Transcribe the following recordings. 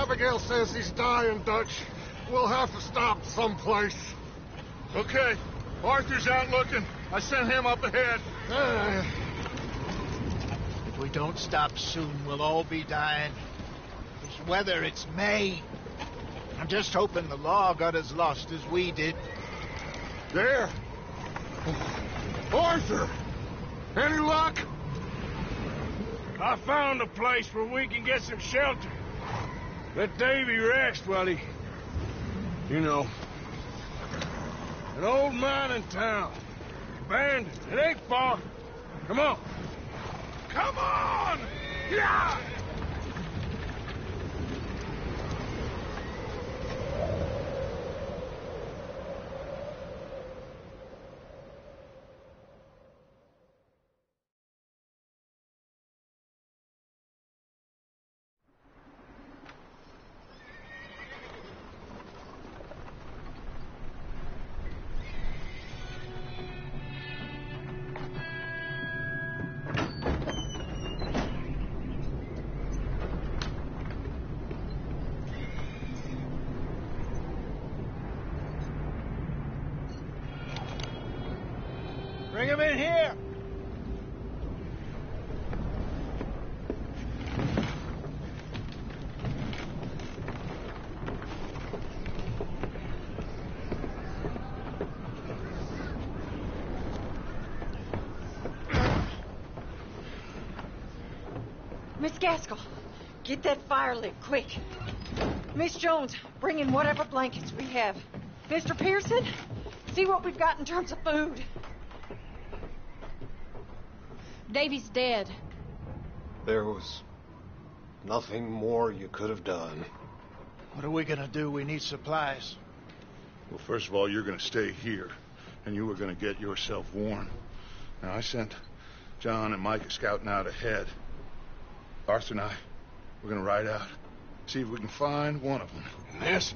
Abigail says he's dying, Dutch. We'll have to stop someplace. Okay. Arthur's out looking. I sent him up ahead. If we don't stop soon, we'll all be dying. This weather, it's May. I'm just hoping the law got as lost as we did. There. Arthur! Any luck? I found a place where we can get some shelter. Let Davy rest while he... You know. An old mining town. Abandoned. It ain't far. Come on. Come on! Yeah! Bring him in here! Miss Gaskell, get that fire lit, quick. Miss Jones, bring in whatever blankets we have. Mr. Pearson, see what we've got in terms of food. Davy's dead. There was nothing more you could have done. What are we gonna do? We need supplies. Well, first of all, you're going to stay here, and you were going to get yourself warm. Now, I sent John and Micah scouting out ahead. Arthur and I, we're going to ride out, see if we can find one of them. Yes?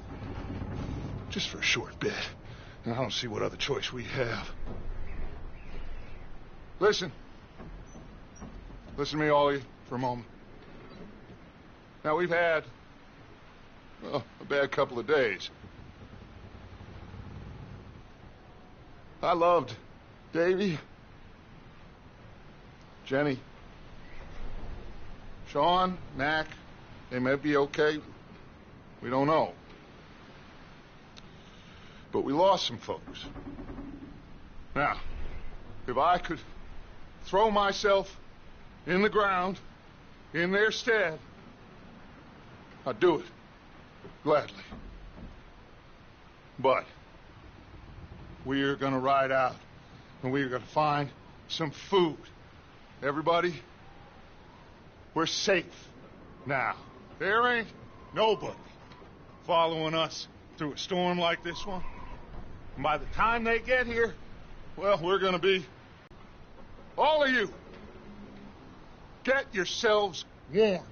Just for a short bit. And I don't see what other choice we have. Listen. Listen to me, all of you, for a moment. Now, we've had, well, a bad couple of days. I loved Davy, Jenny, Sean, Mac. They may be okay. We don't know. But we lost some folks. Now, if I could throw myself in the ground, in their stead, I'd do it, gladly. But we're gonna ride out, and we're gonna find some food. Everybody, we're safe now. There ain't nobody following us through a storm like this one. And by the time they get here, well, we're gonna be, all of you, get yourselves warm.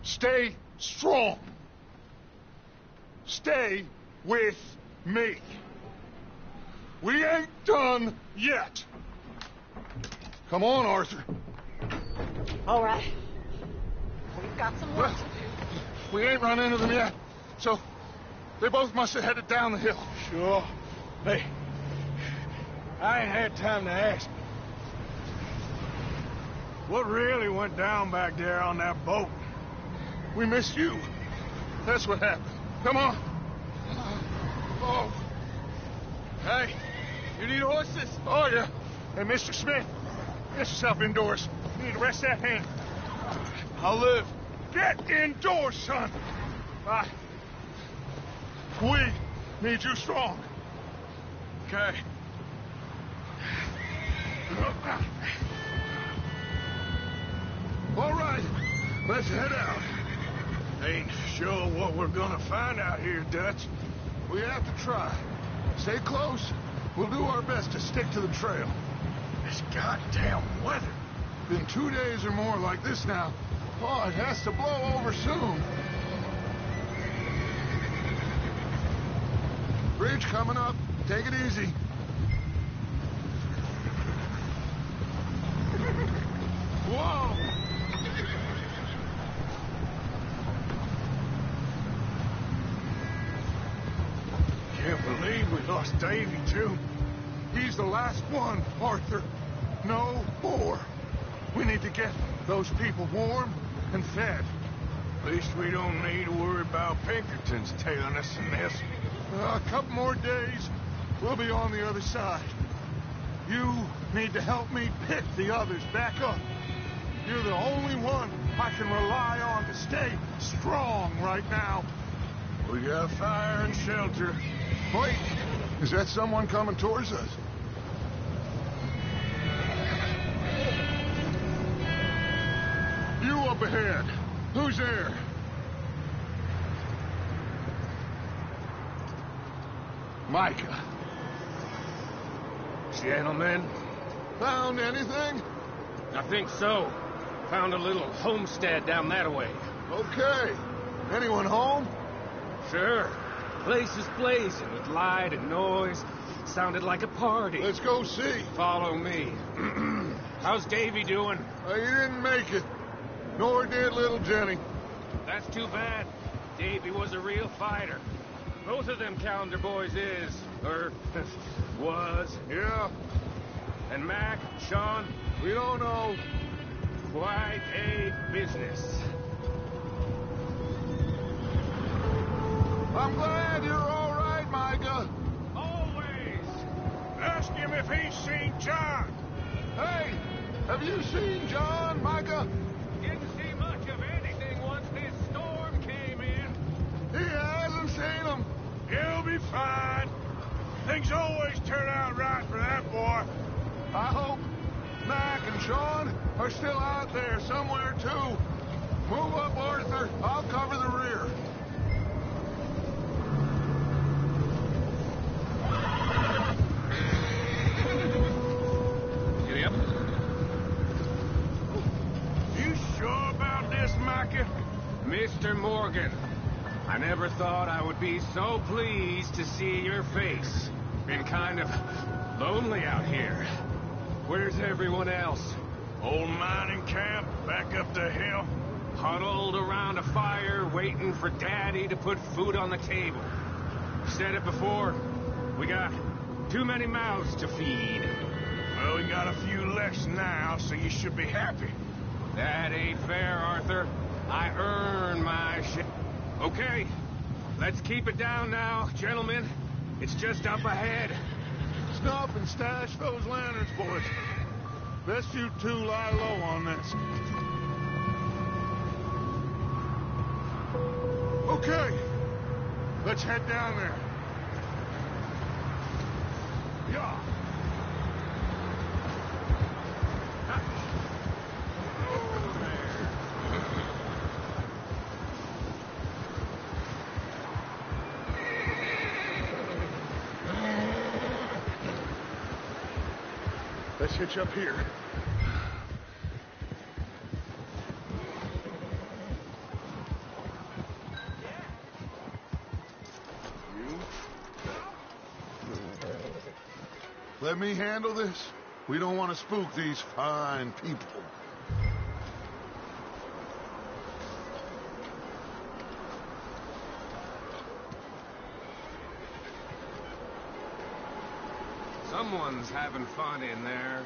Stay strong. Stay with me. We ain't done yet. Come on, Arthur. All right. We've got some work to do. We ain't run into them yet, so they both must have headed down the hill. Sure. Hey, I ain't had time to ask. What really went down back there on that boat? We missed you. That's what happened. Come on. Oh. Hey, you need horses? Oh, yeah. Hey, Mr. Smith, get yourself indoors. You need to rest that hand. I'll live. Get indoors, son. We need you strong. Okay. All right, let's head out. Ain't sure what we're gonna find out here, Dutch. We have to try. Stay close. We'll do our best to stick to the trail. This goddamn weather. Been 2 days or more like this now. Oh, it has to blow over soon. Bridge coming up. Take it easy. Whoa! lost Davy, too. He's the last one, Arthur. No more. We need to get those people warm and fed. At least we don't need to worry about Pinkertons tailing us in this. A couple more days, we'll be on the other side. You need to help me pick the others back up. You're the only one I can rely on to stay strong right now. We got fire and shelter. Wait, is that someone coming towards us? You up ahead. Who's there? Micah. Gentlemen, Found anything? I think so. Found a little homestead down that way. Okay. Anyone home? Sure. Place is blazing with light and noise. Sounded like a party. Let's go see. Follow me. How's Davy doing? He didn't make it. Nor did little Jenny. That's too bad. Davy was a real fighter. Both of them Calendar boys is, or was. Yeah, And Mac, Sean, we don't know. quite a business. I'm glad you're all right, Micah. Always. Ask him if he's seen John. Hey, have you seen John, Micah? Didn't see much of anything once this storm came in. He hasn't seen him. He'll be fine. Things always turn out right for that boy. I hope Mac and Sean are still out there somewhere, too. Move up, Arthur. I'll cover the rear. Yep. You sure about this, Micah? Mr. Morgan, I never thought I would be so pleased to see your face. Been kind of lonely out here. Where's everyone else? Old mining camp back up the hill. Huddled around a fire, waiting for Daddy to put food on the table. Said it before, we got too many mouths to feed. Well, we got a few less now, so you should be happy. That ain't fair, Arthur. I earn my shit. Okay, let's keep it down now, gentlemen. It's just up ahead. Snuff and stash those lanterns, boys. Best you two lie low on this. Okay, let's head down there. Yeah. Let's hitch up here. Let me handle this. We don't want to spook these fine people. Someone's having fun in there.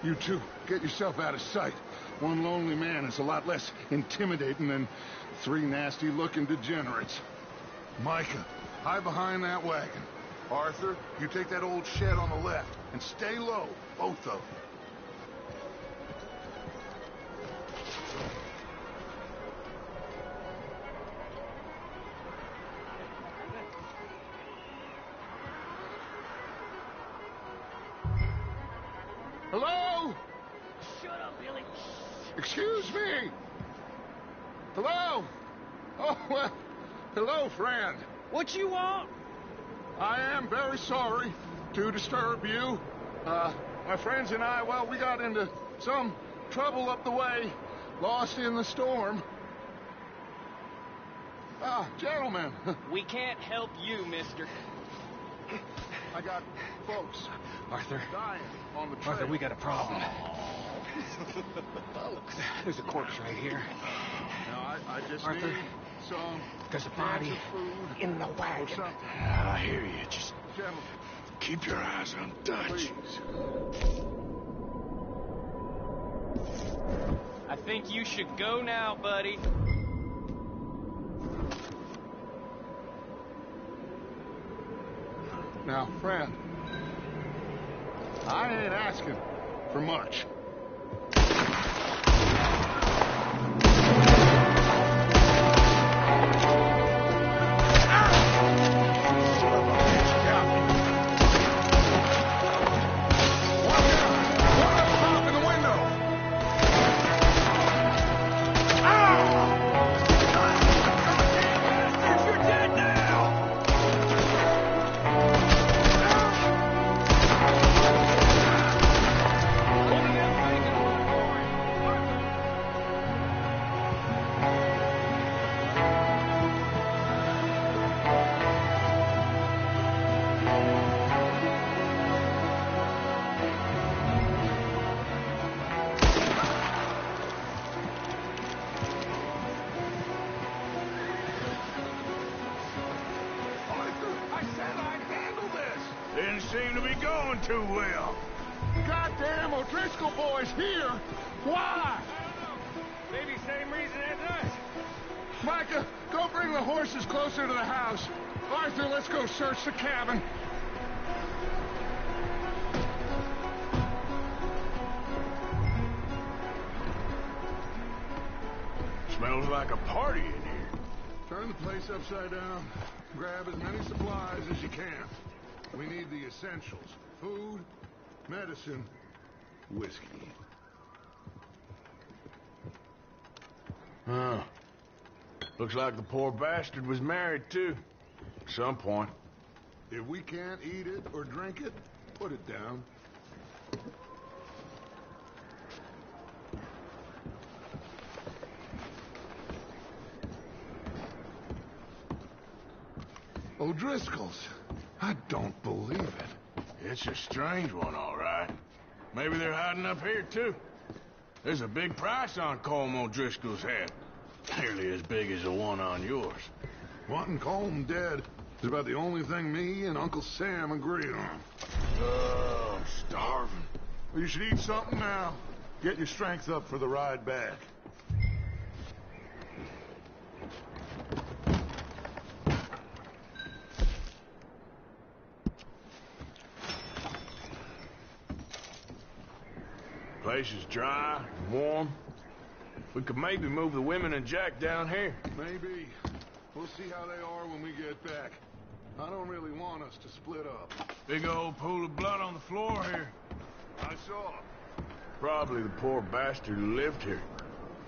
You two, get yourself out of sight. One lonely man is a lot less intimidating than three nasty-looking degenerates. Micah, hide behind that wagon. Arthur, you take that old shed on the left, and stay low, both of you. Hello? Shut up, Billy. Excuse me. Hello? Oh, well, hello, friend. What you want? I am very sorry to disturb you. My friends and I, well, we got into some trouble up the way, lost in the storm. Gentlemen, We can't help you, mister. I got folks Arthur, dying on the trail. Arthur, we got a problem. Look, there's a corpse right here. Now, I just Arthur, need some There's a body food in the or wagon. something. I hear you. Just Gentlemen, keep your eyes on Dutch. please. I think you should go now, buddy. Now, friend, I ain't asking for much. Didn't seem to be going too well. Goddamn O'Driscoll boys here! Why? Maybe same reason as us. Micah, go bring the horses closer to the house. Arthur, let's go search the cabin. Smells like a party in here. Turn the place upside down. Grab as many supplies as you can. We need the essentials. Food, medicine, whiskey. Huh. Looks like the poor bastard was married, too. At some point. If we can't eat it or drink it, put it down. O'Driscoll's. I don't believe it. It's a strange one, all right. Maybe they're hiding up here, too. There's a big price on Colm O'Driscoll's head. Nearly as big as the one on yours. Wanting Colm dead is about the only thing me and Uncle Sam agree on. Oh, I'm starving. Well, you should eat something now. Get your strength up for the ride back. Place is dry, warm. We could maybe move the women and Jack down here. Maybe. We'll see how they are when we get back. I don't really want us to split up. Big old pool of blood on the floor here. I saw. Probably the poor bastard who lived here.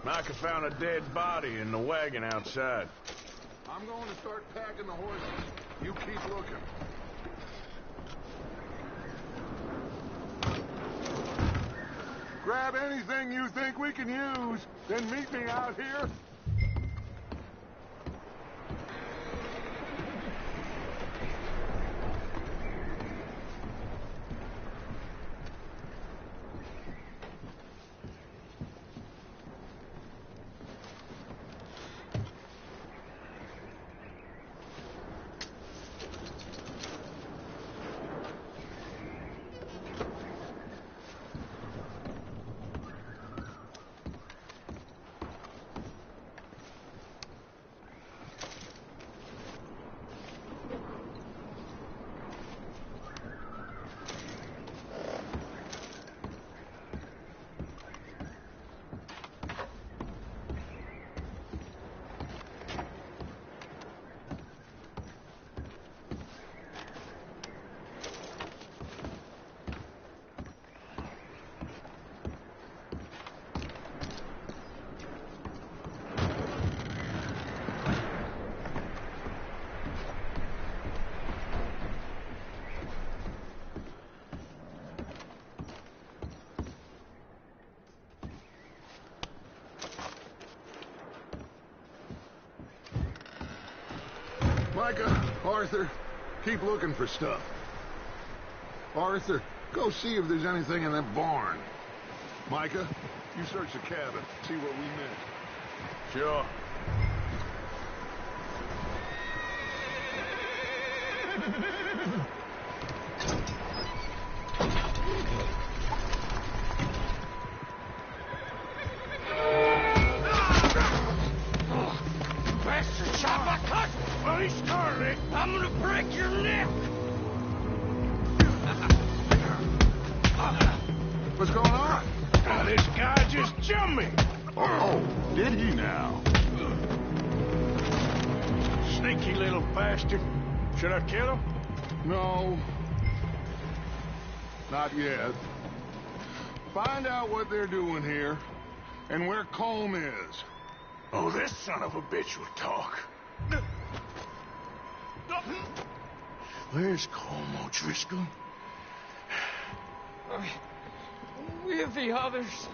Micah found a dead body in the wagon outside. I'm going to start packing the horses. You keep looking. Grab anything you think we can use, then meet me out here. Micah, Arthur, keep looking for stuff. Arthur, go see if there's anything in that barn. Micah, you search the cabin, see what we missed. Sure. Bastard shot my cousin! Well, he started it. I'm gonna break your neck! What's going on? This guy just jumped me! Oh, did he now? Sneaky little bastard. Should I kill him? No. Not yet. Find out what they're doing here and where Colm is. Oh, this son of a bitch will talk. Where's Colm O'Driscoll? With the others.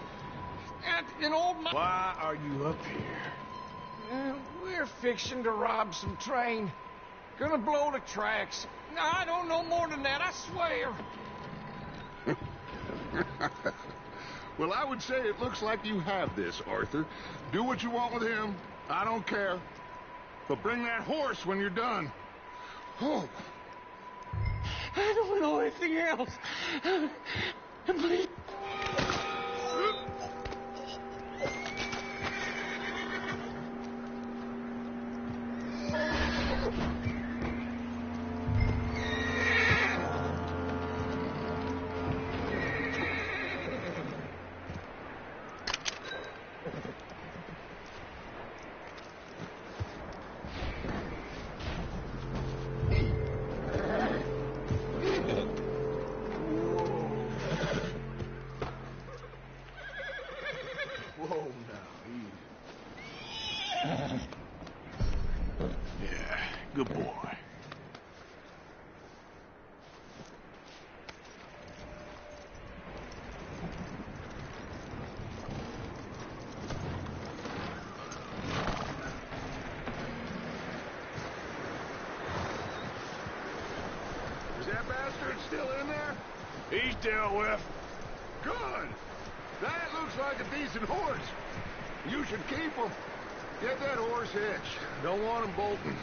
At an old man. Why are you up here? We're fixing to rob some train. Gonna blow the tracks. I don't know more than that, I swear. Well, I would say it looks like you have this, Arthur. Do what you want with him. I don't care. But bring that horse when you're done. Oh. I don't know anything else. Please. Yeah, good boy. Is that bastard still in there? He's dealt with. Good. That looks like a decent horse. You should keep him. Get that horse hitched. Don't want him bolting.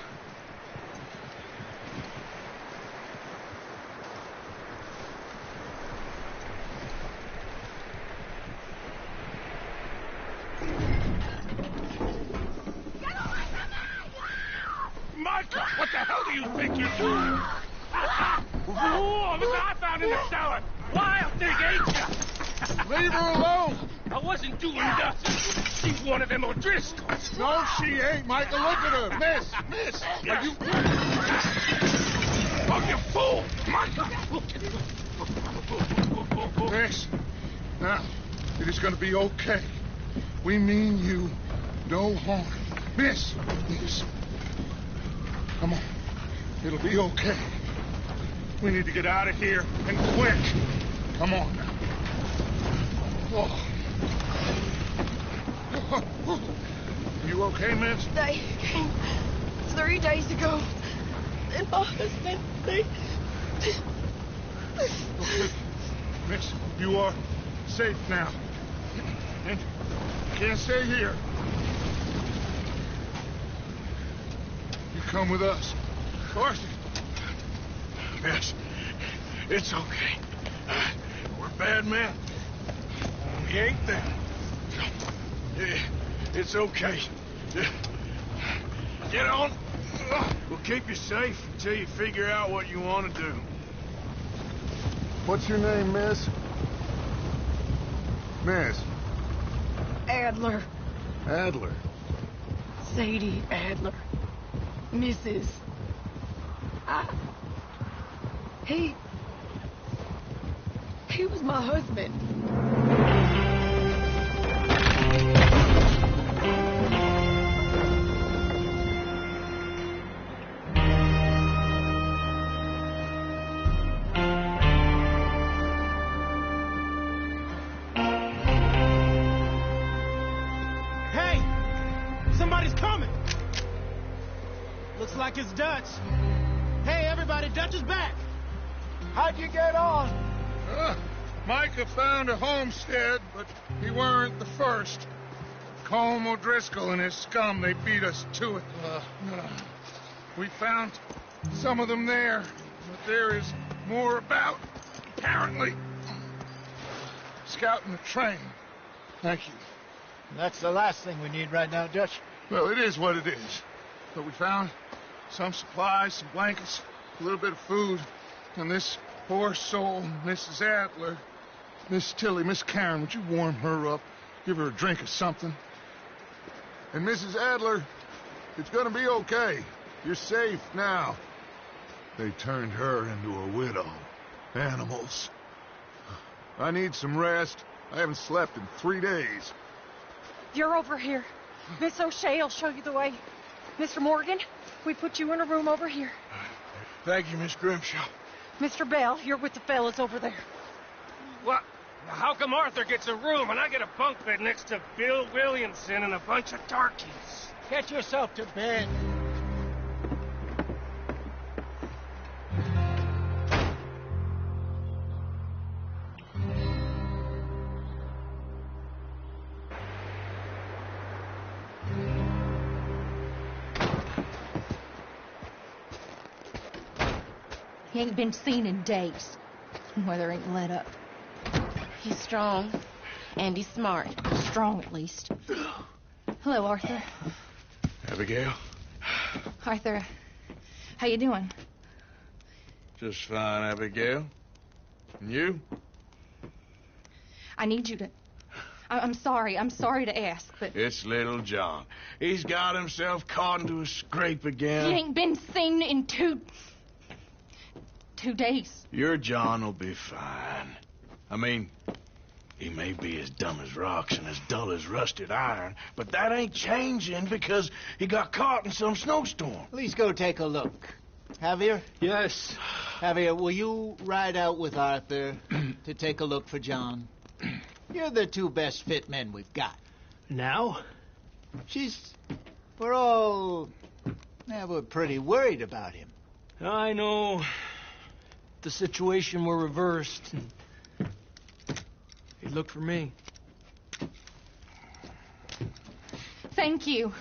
Micah, what the hell do you think you're doing? Whoa, look what I found in the cellar. Wild thing, ain't ya? Leave her alone. I wasn't doing nothing. She's one of them O'Driscolls. No, she ain't, Michael. Look at her. Miss. Are you... Oh, you fool! Micah! Miss. Now, it is going to be okay. We mean you no harm. Miss. Come on. It'll be okay. We need to get out of here, and quick. Come on now. Oh. You okay, miss? They came 3 days ago. And my husband, Miss, you are safe now. And you can't stay here. You come with us. Arthur. Miss, it's okay. We're bad men. We ain't them. It's okay. Get on. We'll keep you safe until you figure out what you want to do. What's your name, miss? Miss. Adler. Adler. Sadie Adler. Mrs. He was my husband. Hey! Somebody's coming! Looks like it's Dutch. Hey, everybody, Dutch is back! How'd you get on? Micah found a homestead, but he weren't the first. Colm O'Driscoll and his scum, they beat us to it. We found some of them there, but there is more about, apparently. Scouting the train. Thank you. That's the last thing we need right now, Dutch. Well, it is what it is. But we found some supplies, some blankets, a little bit of food, and this poor soul, Mrs. Adler, Miss Tilly, Miss Karen, would you warm her up? Give her a drink or something? And Mrs. Adler, it's gonna be okay. You're safe now. They turned her into a widow. Animals. I need some rest. I haven't slept in 3 days. You're over here. Miss O'Shea will show you the way. Mr. Morgan, we put you in a room over here. Thank you, Miss Grimshaw. Mr. Bell, you're with the fellas over there. What? How come Arthur gets a room and I get a bunk bed next to Bill Williamson and a bunch of darkies? Get yourself to bed. He ain't been seen in days. Weather ain't let up. He's strong, and he's smart. Strong, at least. Hello, Arthur. Abigail? Arthur, how you doing? Just fine, Abigail. And you? I need you to... I'm sorry to ask, but... It's little John. He's got himself caught into a scrape again. He ain't been seen in 2 days. Your John will be fine. I mean, he may be as dumb as rocks and as dull as rusted iron, but that ain't changing because he got caught in some snowstorm. Please go take a look. Javier? Yes. Javier, will you ride out with Arthur to take a look for John? You're the 2 best fit men we've got. Now? We're pretty worried about him. I know. The situation were reversed. He looked for me. Thank you.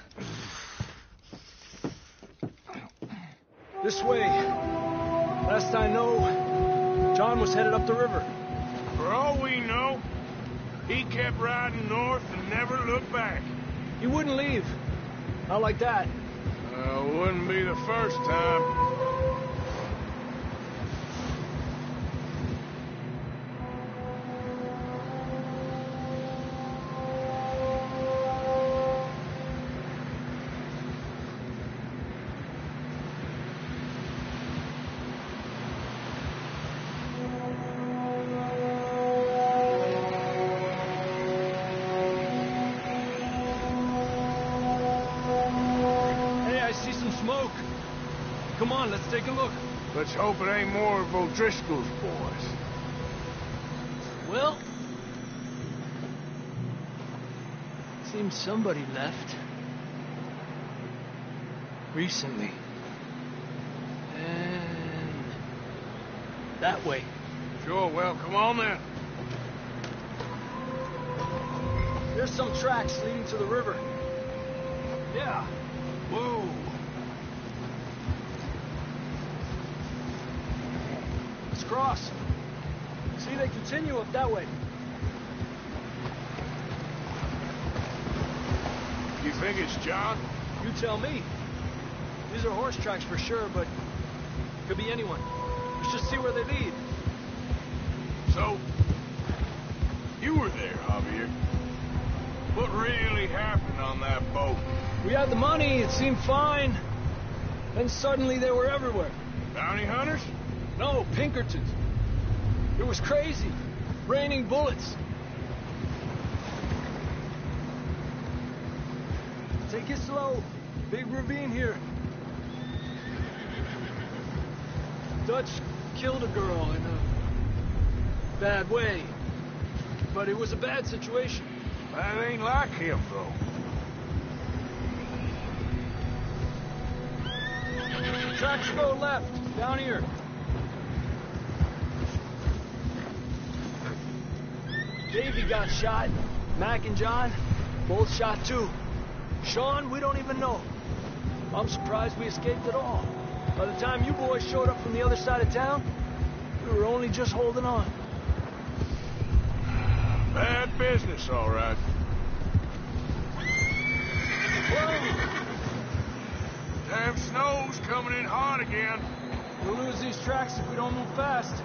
This way. Last I know, John was headed up the river. For all we know, he kept riding north and never looked back. He wouldn't leave. Not like that. Wouldn't be the first time. Come on, let's take a look. Let's hope it ain't more of O'Driscoll's boys. Well, seems somebody left. Recently. And that way. Sure, well, come on then. There's some tracks leading to the river. Yeah. Whoa. Let's cross. See, they continue up that way. You think it's John? You tell me. These are horse tracks for sure, but could be anyone. Let's just see where they lead. So, you were there, Javier. What really happened on that boat? We had the money, it seemed fine. Then suddenly they were everywhere. Bounty hunters? No, Pinkertons. It was crazy. Raining bullets. Take it slow. Big ravine here. Dutch killed a girl in a bad way. But it was a bad situation. That ain't like him, though. Tracks go left, down here. Davey got shot. Mac and John, both shot too. Sean, we don't even know. I'm surprised we escaped at all. By the time you boys showed up from the other side of town, we were only just holding on. Bad business, all right. Whoa! Damn snow's coming in hard again. We'll lose these tracks if we don't move fast.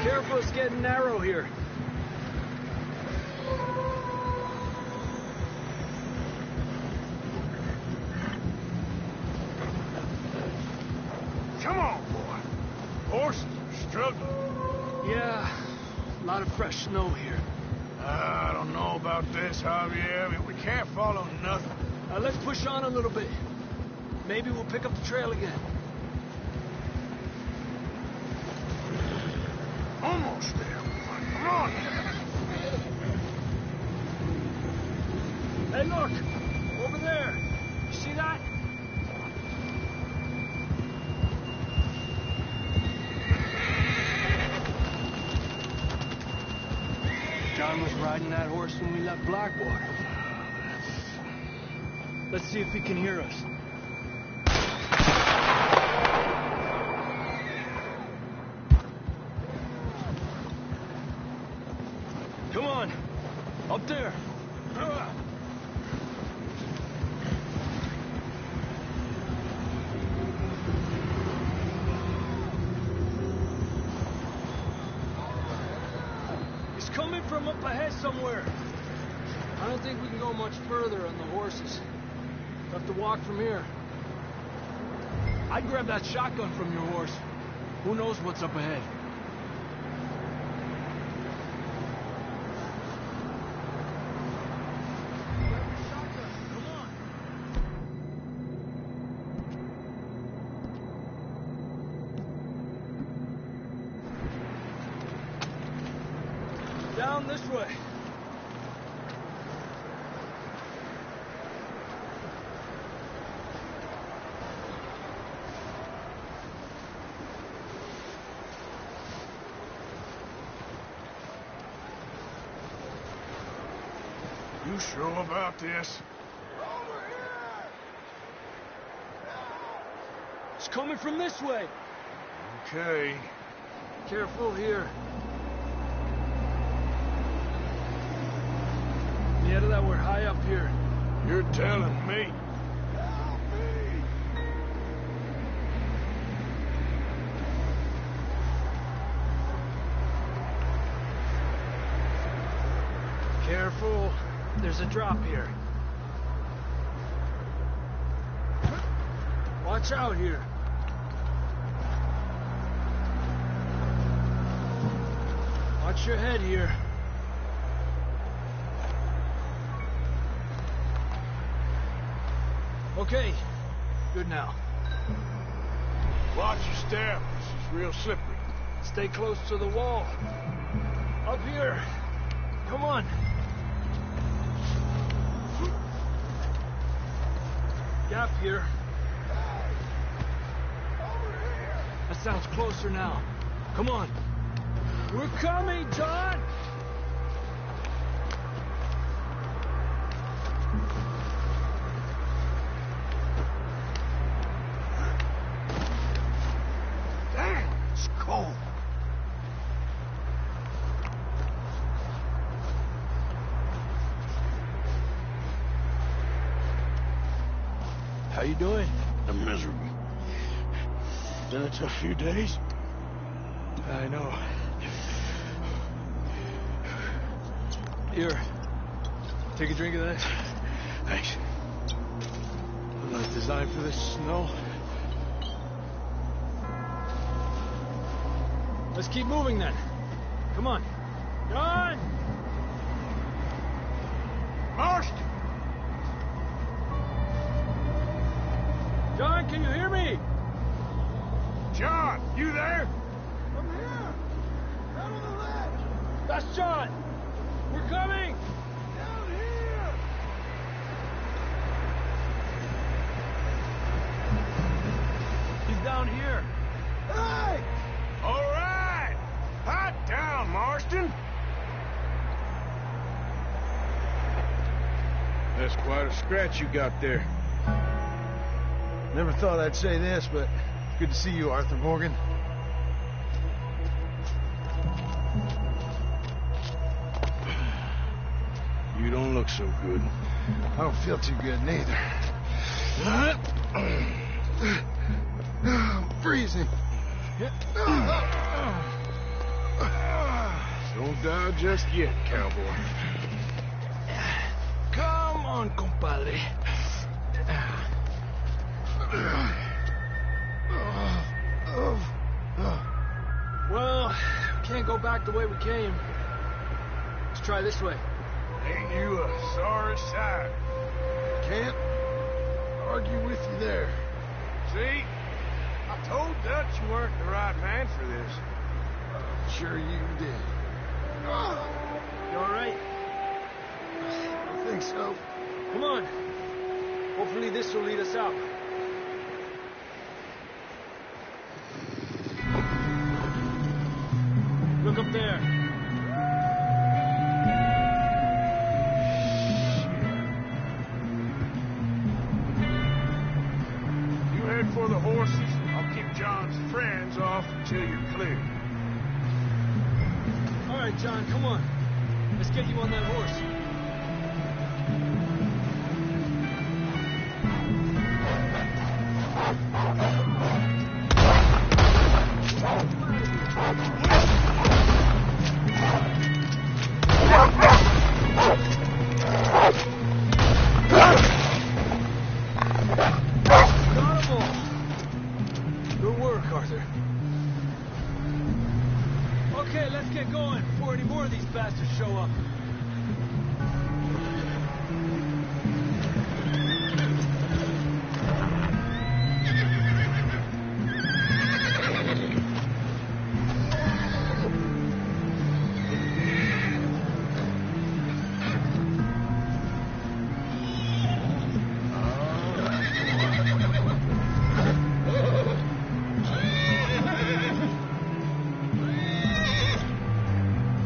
Careful, it's getting narrow here. Come on, boy. Horses are struggling. Yeah, a lot of fresh snow here. I don't know about this, Javier. I mean, we can't follow nothing. Let's push on a little bit. Maybe we'll pick up the trail again. Almost there, boy. Come on. Hey, look! Over there! You see that? John was riding that horse when we left Blackwater. Let's see if he can hear us. Come on! Up there! He's coming from up ahead somewhere. I don't think we can go much further on the horses. We'll have to walk from here. I'd grab that shotgun from your horse. Who knows what's up ahead? Down this way. You sure about this? It's coming from this way. Okay. Careful here. Yeah, that we're high up here. You're telling me. Careful. There's a drop here. Watch out here. Watch your head here. Okay, good now. Watch your step. This is real slippery. Stay close to the wall. Up here. Come on. Gap here. That sounds closer now. Come on. We're coming, John! Damn, it's cold. How you doing? I'm miserable. Been a tough few days. I know. Here. Take a drink of that. Thanks. I'm not designed for this snow. Let's keep moving then. Come on. John! Marston! John, can you hear me? John, you there? I'm here. Down on the ledge. That's John. We're coming. That's quite a scratch you got there. Never thought I'd say this, but good to see you, Arthur Morgan. You don't look so good. I don't feel too good, neither. I'm freezing. Don't die just yet, cowboy. Come on, compadre. Well, can't go back the way we came. Let's try this way. Ain't you a sorry sight? Can't argue with you there. See? I told Dutch you weren't the right man for this. Sure you did. You all right? I think so. Come on. Hopefully this will lead us out. Look up there. You head for the horses. I'll keep John's friends off until you're clear. All right, John, come on. Let's get you on that horse. Good work, Arthur. Okay, let's get going before any more of these bastards show up.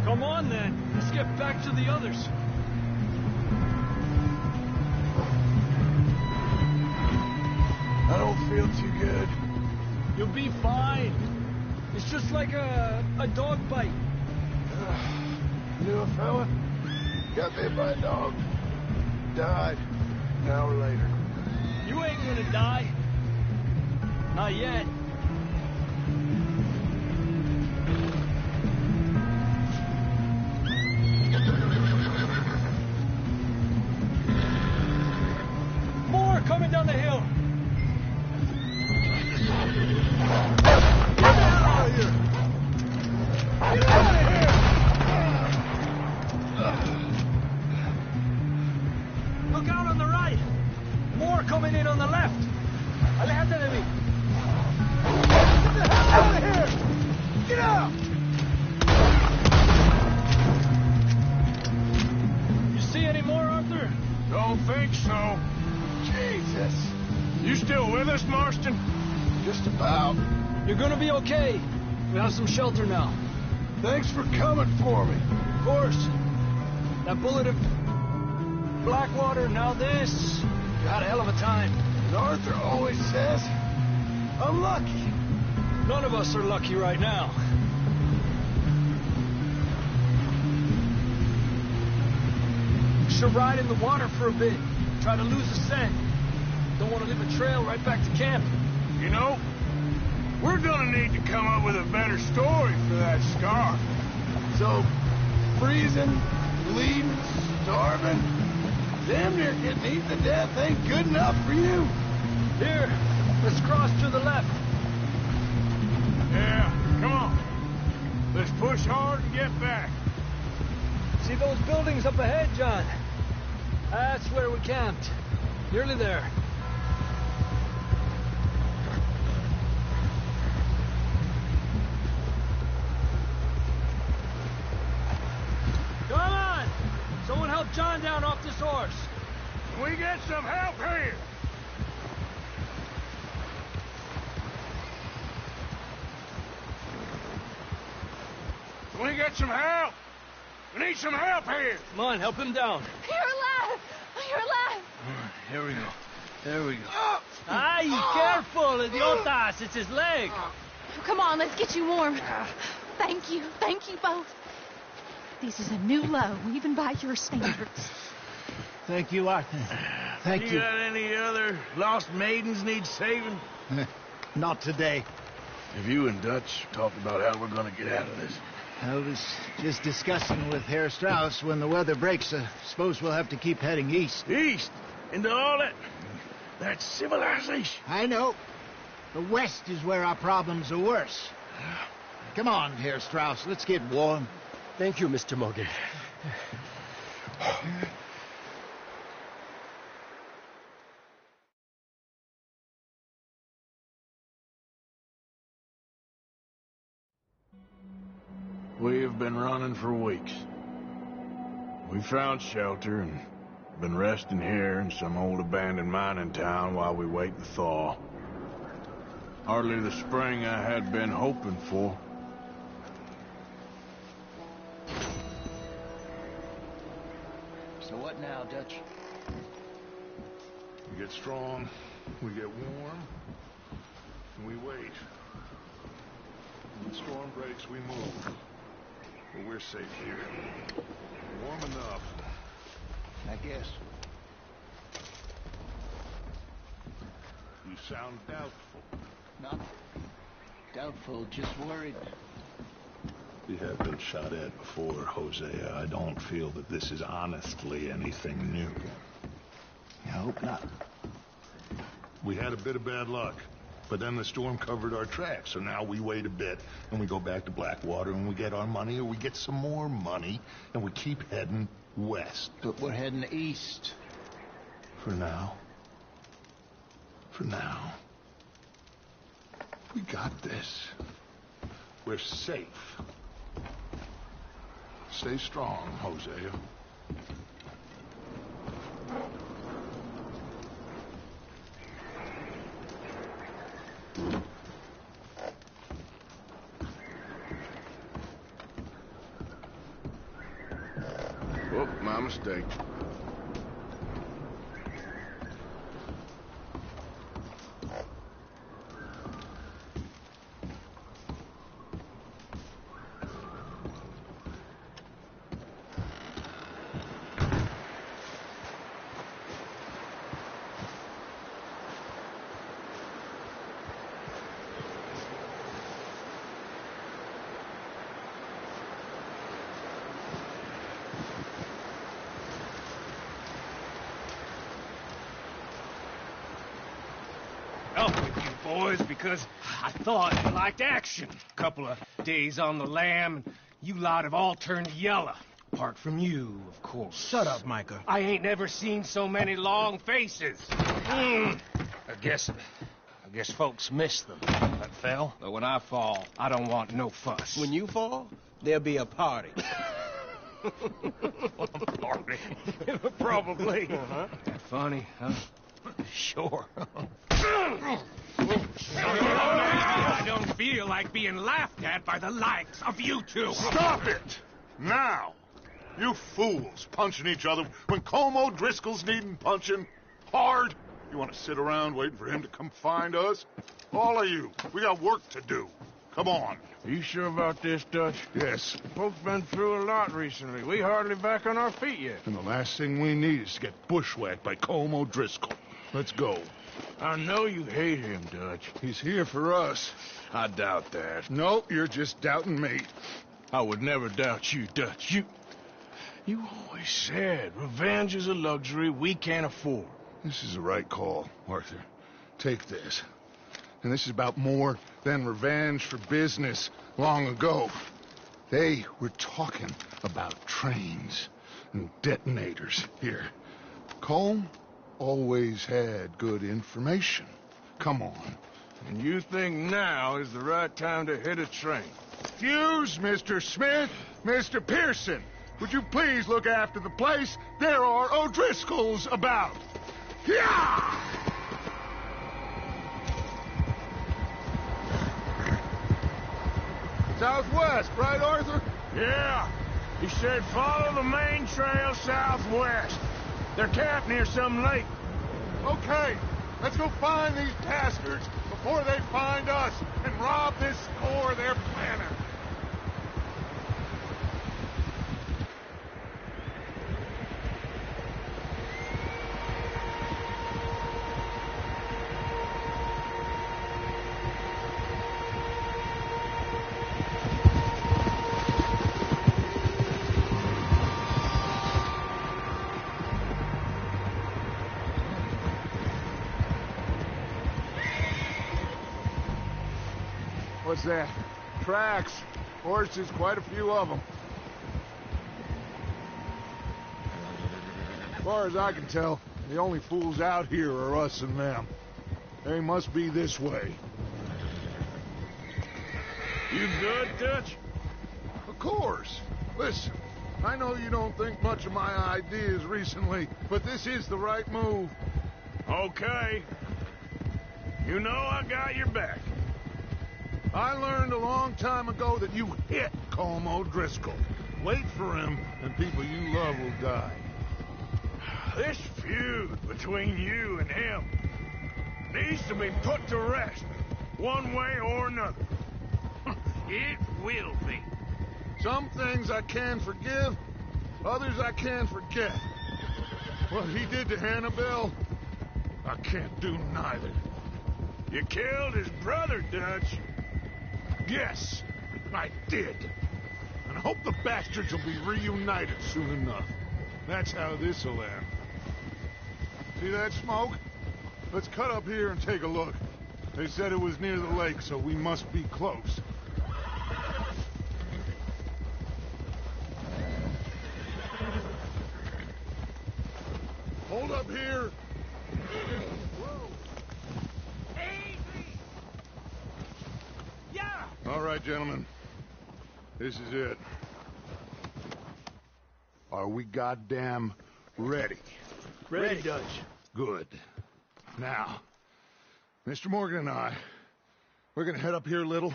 Come on, then. Let's get back to the others. I don't feel too good. You'll be fine. It's just like a dog bite. Knew a fella? Got bit by a dog. Died an hour later. You ain't gonna die. Not yet. More coming down the hill. Get out of here! Get out of here! Look out on the right. More coming in on the left. Aléjate de mí. Get the hell out of here! Get out! You see any more, Arthur? Don't think so. Jesus. You still with us, Marston? Just about. You're gonna be okay. We have some shelter now. Thanks for coming for me. Of course. That bullet of Blackwater, now this. You had a hell of a time. And Arthur always says, I'm lucky. None of us are lucky right now. We should ride in the water for a bit. Try to lose the scent. Don't want to leave a trail right back to camp. You know, we're gonna need to come up with a better story for that scar. So, freezing, bleeding, starving, damn near getting eaten to death ain't good enough for you. Here, let's cross to the left. Yeah, come on. Let's push hard and get back. See those buildings up ahead, John? That's where we camped. Nearly there. Come on! Someone help John down off this horse. Can we get some help here? Can we get some help? We need some help here. Come on, help him down. You're alive! You're alive! Here we go. There we go. Ay, careful, idiotas. It's his leg. Come on, let's get you warm. Thank you both. This is a new low, even by your standards. Thank you, Arthur. Thank you. You got any other lost maidens need saving? Not today. Have you and Dutch talked about how we're gonna get out of this? I was just discussing with Herr Strauss when the weather breaks. Suppose we'll have to keep heading east. East? Into all that civilization? I know. The west is where our problems are worse. Come on, Herr Strauss. Let's get warm. Thank you, Mr. Morgan. We've been running for weeks. We found shelter and been resting here in some old abandoned mining town while we wait the thaw. Hardly the spring I had been hoping for. So what now, Dutch? We get strong, we get warm, and we wait. When the storm breaks, we move. But we're safe here. Warm enough. I guess. You sound doubtful. Not doubtful, just worried. We have been shot at before, Hosea. I don't feel that this is honestly anything new. I hope not. We had a bit of bad luck, but then the storm covered our tracks, so now we wait a bit, and we go back to Blackwater, and we get our money, or we get some more money, and we keep heading west. But we're heading east. For now. For now. We got this. We're safe. Stay strong, Hosea. Oh, my mistake. Up with you boys because I thought you liked action. Couple of days on the lam, and you lot have all turned yellow. Apart from you, of course. Shut up, Micah. I ain't never seen so many long faces. I guess folks miss them. That fell. But when I fall, I don't want no fuss. When you fall, there'll be a party. Party? Probably. That funny, huh? Sure. I don't feel like being laughed at by the likes of you two. Stop it! Now! You fools punching each other when Colm O'Driscoll's needing punching. Hard! You want to sit around waiting for him to come find us? All of you, we got work to do. Come on. Are you sure about this, Dutch? Yes. Folks been through a lot recently. We hardly back on our feet yet. And the last thing we need is to get bushwhacked by Colm O'Driscoll. Let's go. I know you hate him, Dutch. He's here for us. I doubt that. No, you're just doubting me. I would never doubt you, Dutch. You always said revenge is a luxury we can't afford. This is the right call, Arthur. Take this. And this is about more than revenge for business long ago. They were talking about trains and detonators here. Colm always had good information. Come on. And you think now is the right time to hit a train? Excuse, Mr. Smith. Mr. Pearson, would you please look after the place? There are O'Driscolls about. Yeah! Southwest, right, Arthur? Yeah. He said follow the main trail southwest. They're camped near some lake. Okay, let's go find these bastards before they find us and rob this store they're planning. What's that? Tracks. Horses, quite a few of them. As far as I can tell, the only fools out here are us and them. They must be this way. You good, Dutch? Of course. Listen, I know you don't think much of my ideas recently, but this is the right move. Okay. You know I got your back. I learned a long time ago that you hit Colm O'Driscoll. Wait for him, and people you love will die. This feud between you and him needs to be put to rest, one way or another. It will be. Some things I can forgive, others I can forget. What he did to Annabelle, I can't do neither. You killed his brother, Dutch. Yes, I did. And I hope the bastards will be reunited soon enough. That's how this'll end. See that smoke? Let's cut up here and take a look. They said it was near the lake, so we must be close. Hold up here. All right, gentlemen. This is it. Are we goddamn ready? Ready, Dutch. Good. Now, Mr. Morgan and I, we're gonna head up here a little,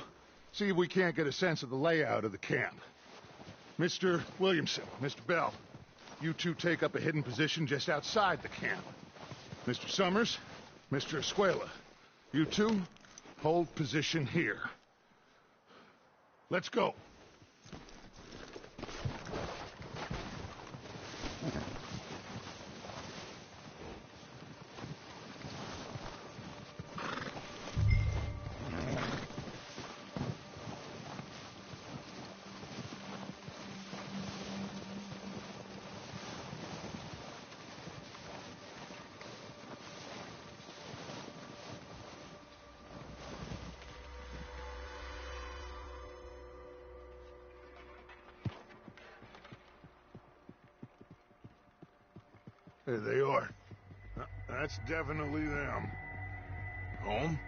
see if we can't get a sense of the layout of the camp. Mr. Williamson, Mr. Bell, you two take up a hidden position just outside the camp. Mr. Summers, Mr. Escuela, you two hold position here. Let's go. There they are. That's definitely them. Home?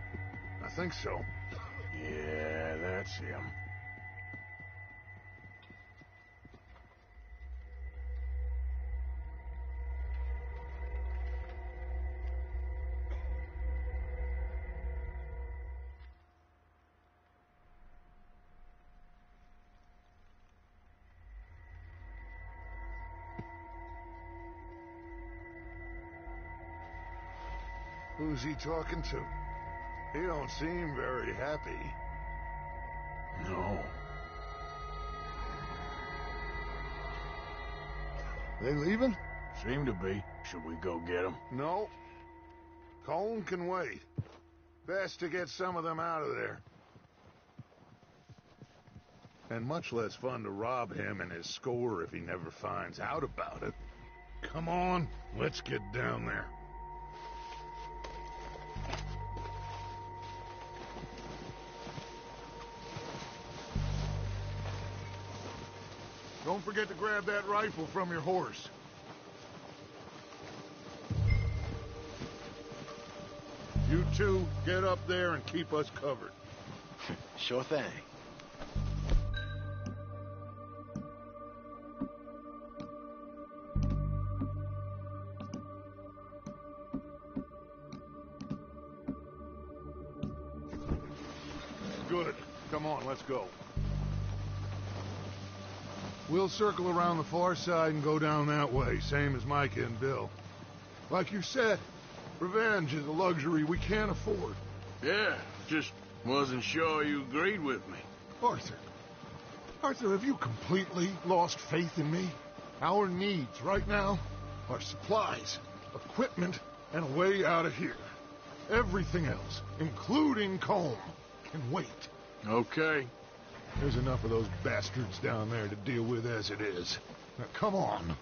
I think so. Yeah, that's him. Who's he talking to? He don't seem very happy. No. They leaving? Seem to be. Should we go get them? No. Colm can wait. Best to get some of them out of there. And much less fun to rob him and his score if he never finds out about it. Come on, let's get down there. Don't forget to grab that rifle from your horse. You two, get up there and keep us covered. Sure thing. Good. Come on, let's go. We'll circle around the far side and go down that way, same as Micah and Bill. Like you said, Revenge is a luxury we can't afford. Yeah, just wasn't sure you agreed with me. Arthur. Arthur, have you completely lost faith in me? Our needs right now are supplies, equipment, and a way out of here. Everything else, including Colm, can wait. Okay. There's enough of those bastards down there to deal with as it is. Now, come on.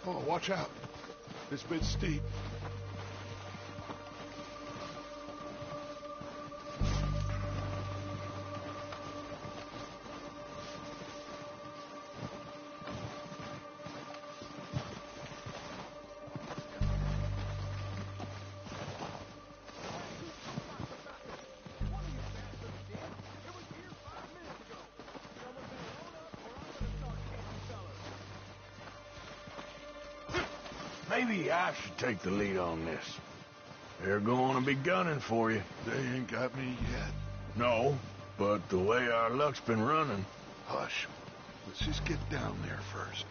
Oh, watch out. This bit's steep. Maybe I should take the lead on this. They're going to be gunning for you. They ain't got me yet. No, but the way our luck's been running... Hush. Let's just get down there first.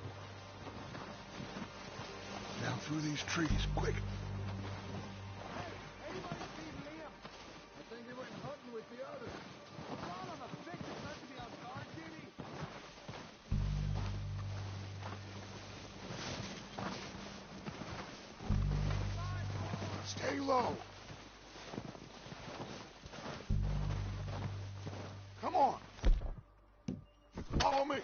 Down through these trees, quick. Stay low. Come on. Follow me.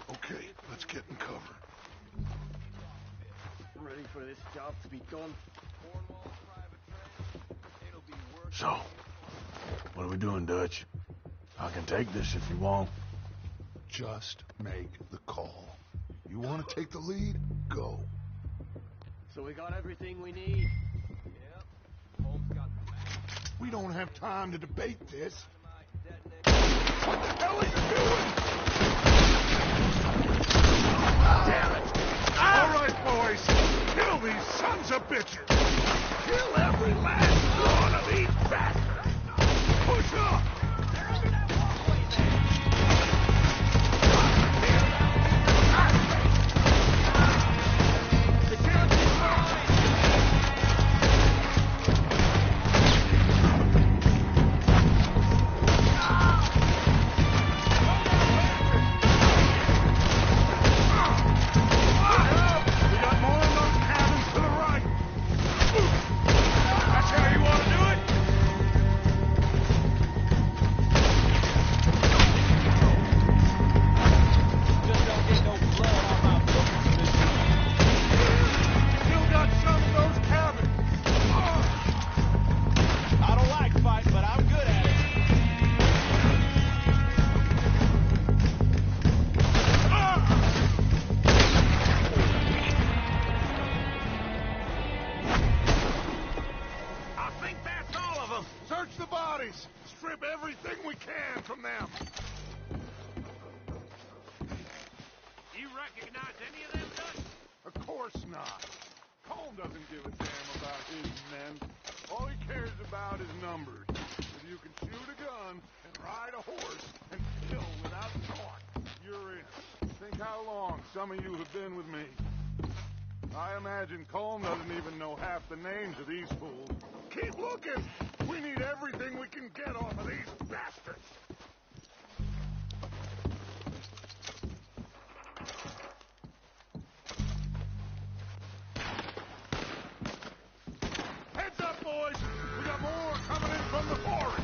Okay, let's get in cover. Ready for this job to be done. So, what are we doing, Dutch? I can take this if you want. Just make the call. You want to take the lead? Go. So we got everything we need? Yep. Holmes got the map. We don't have time to debate this. What the hell are you doing? Damn it! All right, boys. Kill these sons of bitches. Kill every last one of these bastards. Push up. Search the bodies! Strip everything we can from them! You recognize any of them, Dutch? Of course not. Colm doesn't give a damn about his men. All he cares about is numbers. If you can shoot a gun and ride a horse and kill without thought, you're in. Think how long some of you have been with me. I imagine Colm doesn't even know half the names of these fools. Keep looking! We need everything we can get off of these bastards! Heads up, boys! We got more coming in from the forest!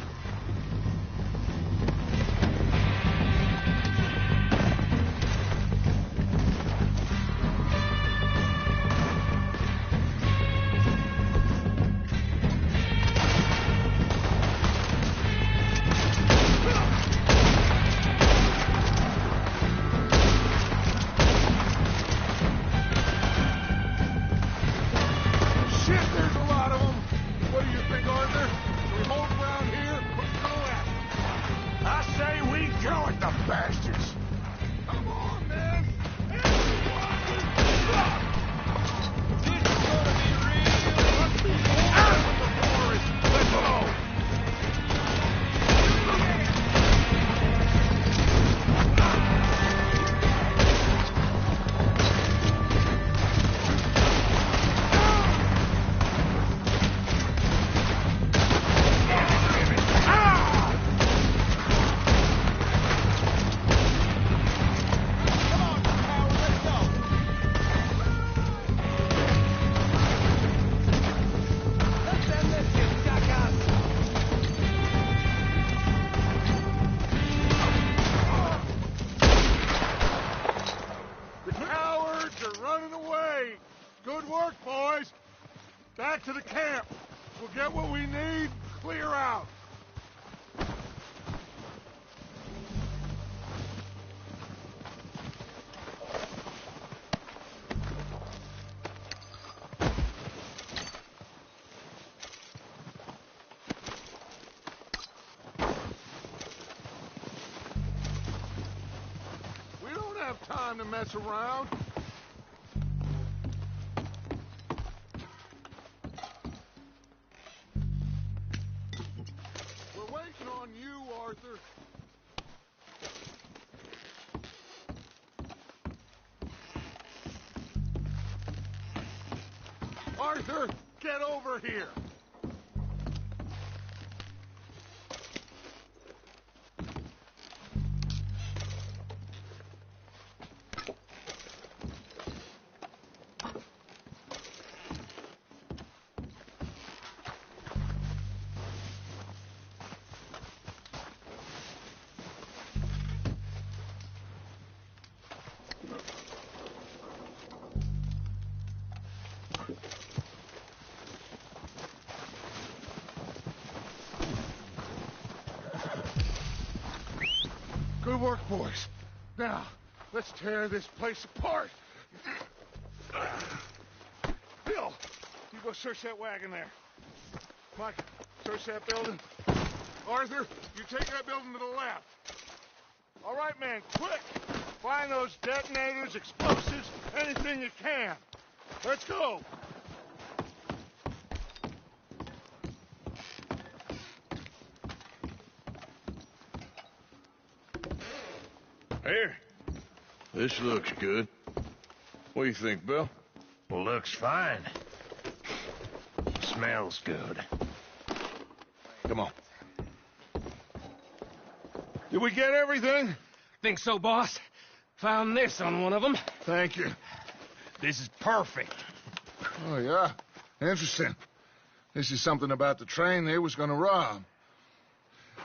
time to mess around. We're waiting on you, Arthur. Arthur, get over here. Good work, boys. Now, let's tear this place apart. Bill, you go search that wagon there. Mike, search that building. Arthur, you take that building to the left. All right, man, quick. Find those detonators, explosives, anything you can. Let's go. Here. This looks good. What do you think, Bill? Well, looks fine. Smells good. Come on. Did we get everything? Think so, boss. Found this on one of them. Thank you. This is perfect. Oh, yeah? Interesting. This is something about the train they was gonna rob.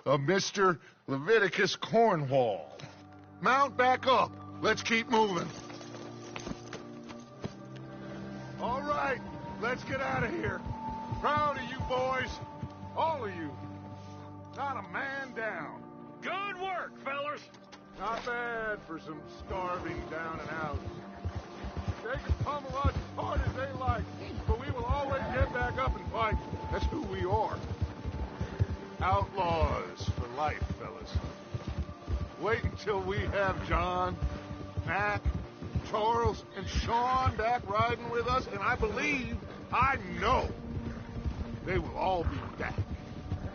Of Mr. Leviticus Cornwall. Mount back up. Let's keep moving. All right, let's get out of here. Proud of you boys. All of you. Not a man down. Good work, fellas. Not bad for some starving down and out. They can pummel us as hard as they like, but we will always get back up and fight. That's who we are. Outlaws for life, fellas. Wait until we have John, Mac, Charles, and Sean back riding with us, and I believe, I know, they will all be back.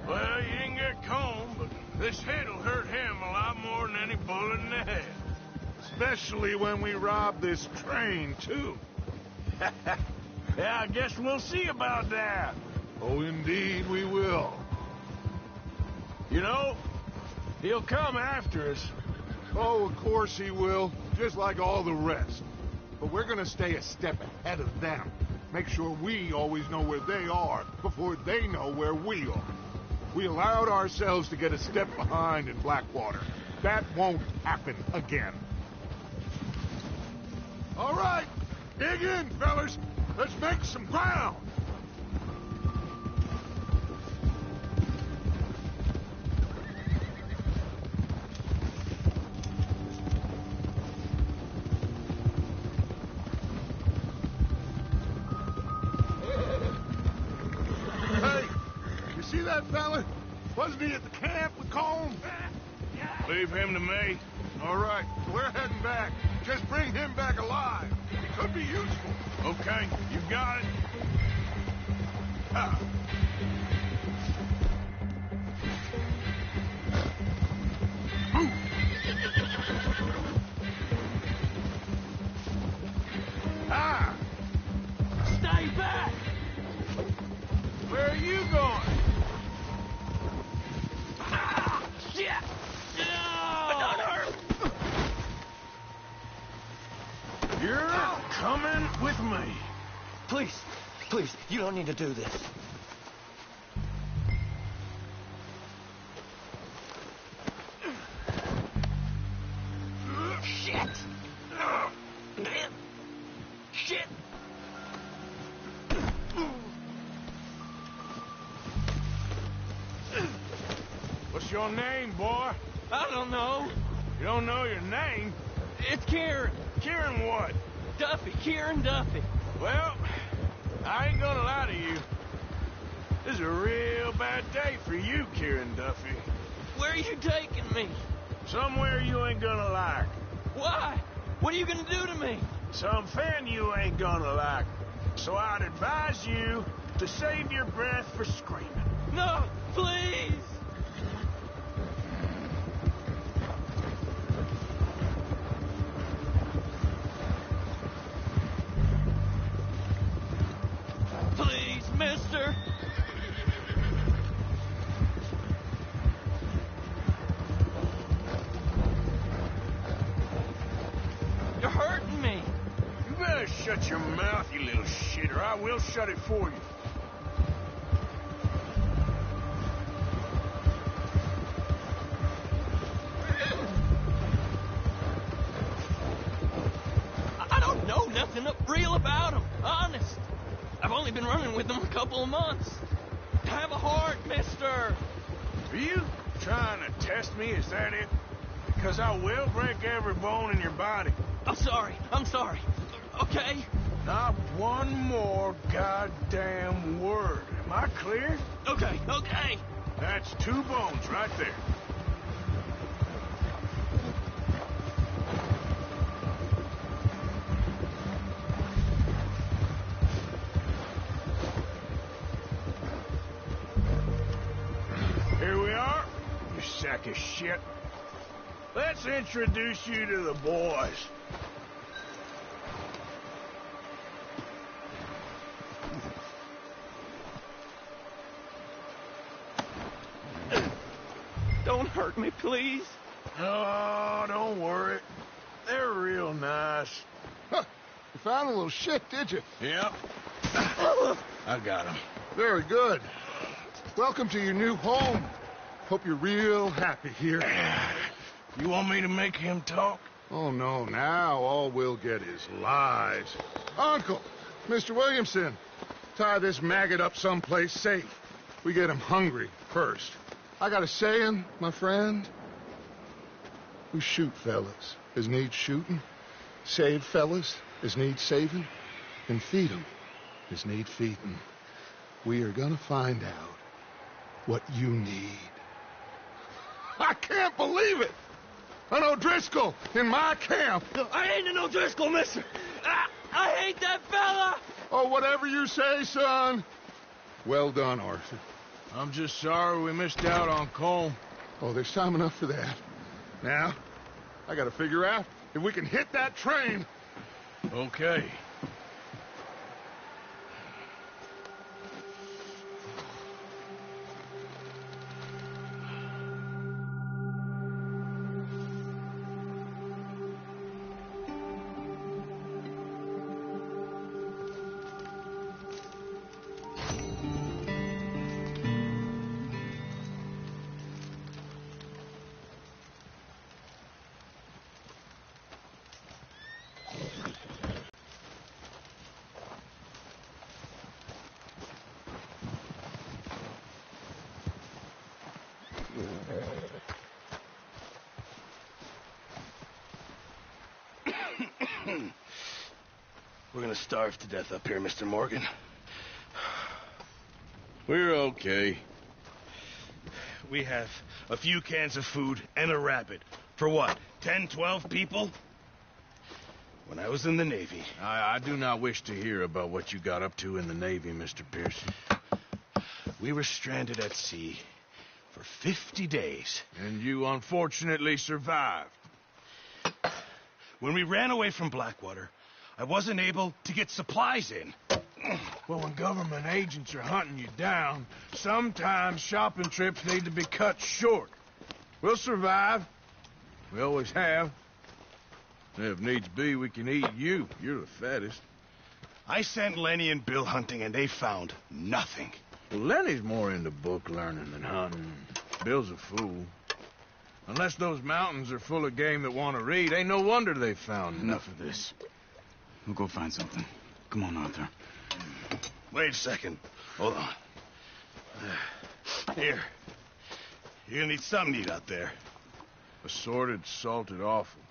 Well, you didn't get Combe, but this hit'll hurt him a lot more than any bullet in the head. Especially when we rob this train, too. Yeah, I guess we'll see about that. Oh, indeed we will. You know, he'll come after us. Oh, of course he will, just like all the rest. But we're gonna stay a step ahead of them. Make sure we always know where they are before they know where we are. We allowed ourselves to get a step behind in Blackwater. That won't happen again. All right, dig in, fellas. Let's make some ground. Hey, you see that fella? Wasn't he at the camp with Colm? Leave him to me. All right, we're heading back. Just bring him back alive. He could be useful. Okay, you got it. Ah. Ah! Stay back! Where are you going? Ah, shit! You're coming with me. Please, please, you don't need to do this. Shit! Shit! What's your name, boy? I don't know. You don't know your name? It's Kieran. Kieran what? Duffy. Kieran Duffy. Well, I ain't gonna lie to you. This is a real bad day for you, Kieran Where are you taking me? Somewhere you ain't gonna like. Why? What are you gonna do to me? Something you ain't gonna like. So I'd advise you to save your breath for screaming. No, please! Please, mister! You're hurting me! You better shut your mouth, you little shit, or I will shut it for you. I don't know nothing real about him, honest. I've only been running with him a couple of months. Have a heart, mister. Are you trying to test me? Is that it? Because I will break every bone in your body. I'm sorry. Okay? Not one more goddamn word. Am I clear? Okay. That's 2 bones right there. Here we are, you sack of shit. Let's introduce you to the boys. Don't hurt me, please. Oh, don't worry. They're real nice. Huh. You found a little shit, did you? Yep. I got him. Very good. Welcome to your new home. Hope you're real happy here. You want me to make him talk? Oh, no. Now all we'll get is lies. Uncle, Mr. Williamson, tie this maggot up someplace safe. We get him hungry first. I got a saying, my friend. We shoot fellas as need shooting, save fellas as need saving, and feed 'em as need feeding. We are gonna find out what you need. I can't believe it! An O'Driscoll in my camp! I ain't an O'Driscoll, mister! I hate that fella! Oh, whatever you say, son. Well done, Arthur. I'm just sorry we missed out on Colm. Oh, there's time enough for that. Now, I gotta figure out if we can hit that train. Okay. We're gonna starve to death up here, Mr. Morgan. We're okay. We have a few cans of food and a rabbit. For what, 10, 12 people? When I was in the Navy... I do not wish to hear about what you got up to in the Navy, Mr. Pearson. We were stranded at sea for 50 days. And you unfortunately survived. When we ran away from Blackwater, I wasn't able to get supplies in. Well, when government agents are hunting you down, sometimes shopping trips need to be cut short. We'll survive. We always have. If needs be, we can eat you. You're the fattest. I sent Lenny and Bill hunting, and they found nothing. Well, Lenny's more into book learning than hunting. Bill's a fool. Unless those mountains are full of game that want to read, ain't no wonder they found Enough of this. We'll go find something. Come on, Arthur. Wait a second. Hold on. Here. You're gonna need something to eat out there. Assorted, salted offal.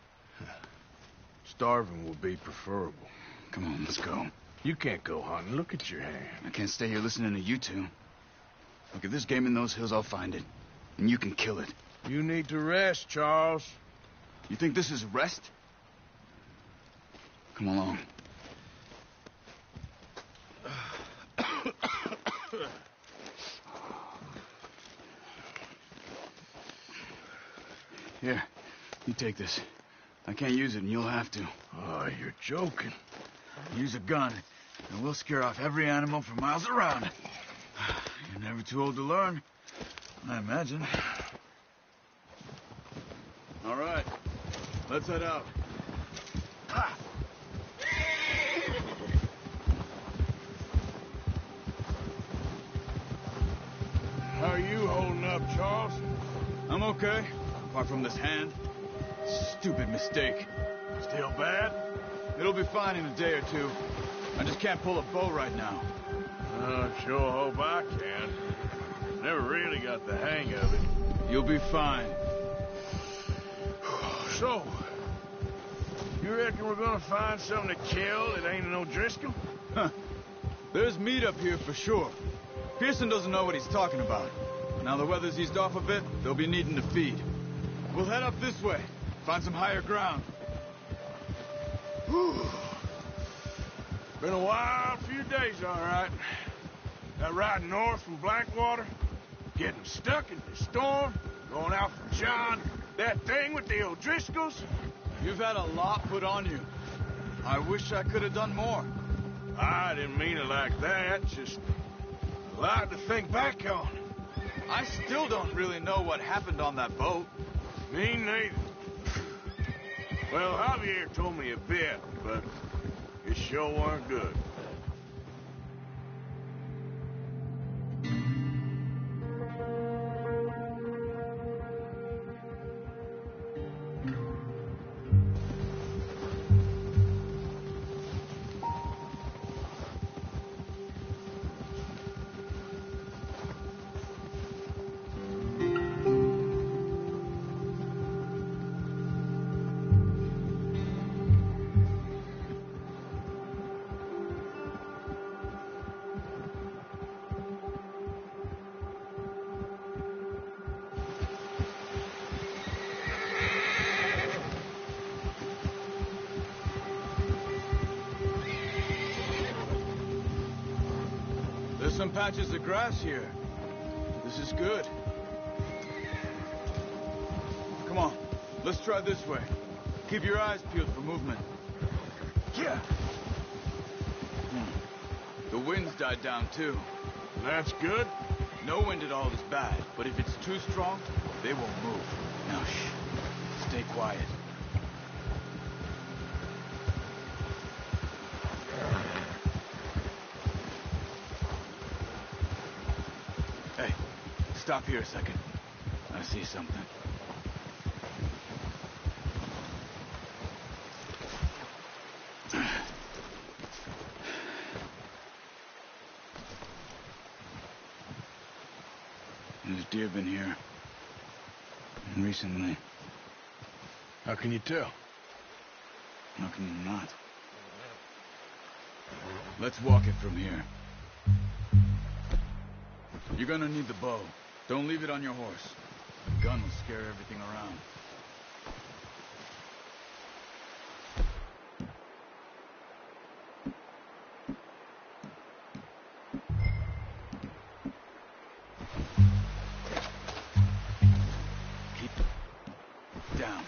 Starving will be preferable. Come on, let's go. You can't go hunting. Look at your hand. I can't stay here listening to you two. Look, if there's game in those hills, I'll find it. And you can kill it. You need to rest, Charles. You think this is rest? Come along. Here, you take this. I can't use it, and you'll have to. Oh, you're joking. Use a gun, and we'll scare off every animal for miles around. You're never too old to learn, I imagine. All right, let's head out. How are you holding up, Charles? I'm okay, apart from this hand. Stupid mistake. Still bad? It'll be fine in a day or two. I just can't pull a bow right now. I sure hope I can. Never really got the hang of it. You'll be fine. So, you reckon we're gonna find something to kill that ain't an O'Driscoll? Huh. There's meat up here for sure. Pearson doesn't know what he's talking about. Now the weather's eased off a bit, they'll be needing to feed. We'll head up this way, find some higher ground. Whew. Been a wild few days, all right. That ride north from Blackwater, getting stuck in the storm, going out from John, that thing with the O'Driscolls. You've had a lot put on you. I wish I could have done more. I didn't mean it like that, just a lot to think back on. I still don't really know what happened on that boat. Me neither. Well, Javier told me a bit, but it sure weren't good. Some patches of grass here. This is good. Come on, let's try this way. Keep your eyes peeled for movement. Yeah. The wind's died down too. That's good. No wind at all is bad, but if it's too strong, they won't move. Now shh. Stay quiet. Hey, stop here a second. I see something. There's deer been here. Recently. How can you tell? How can you not? Let's walk it from here. You're gonna need the bow. Don't leave it on your horse. The gun will scare everything around. Keep down.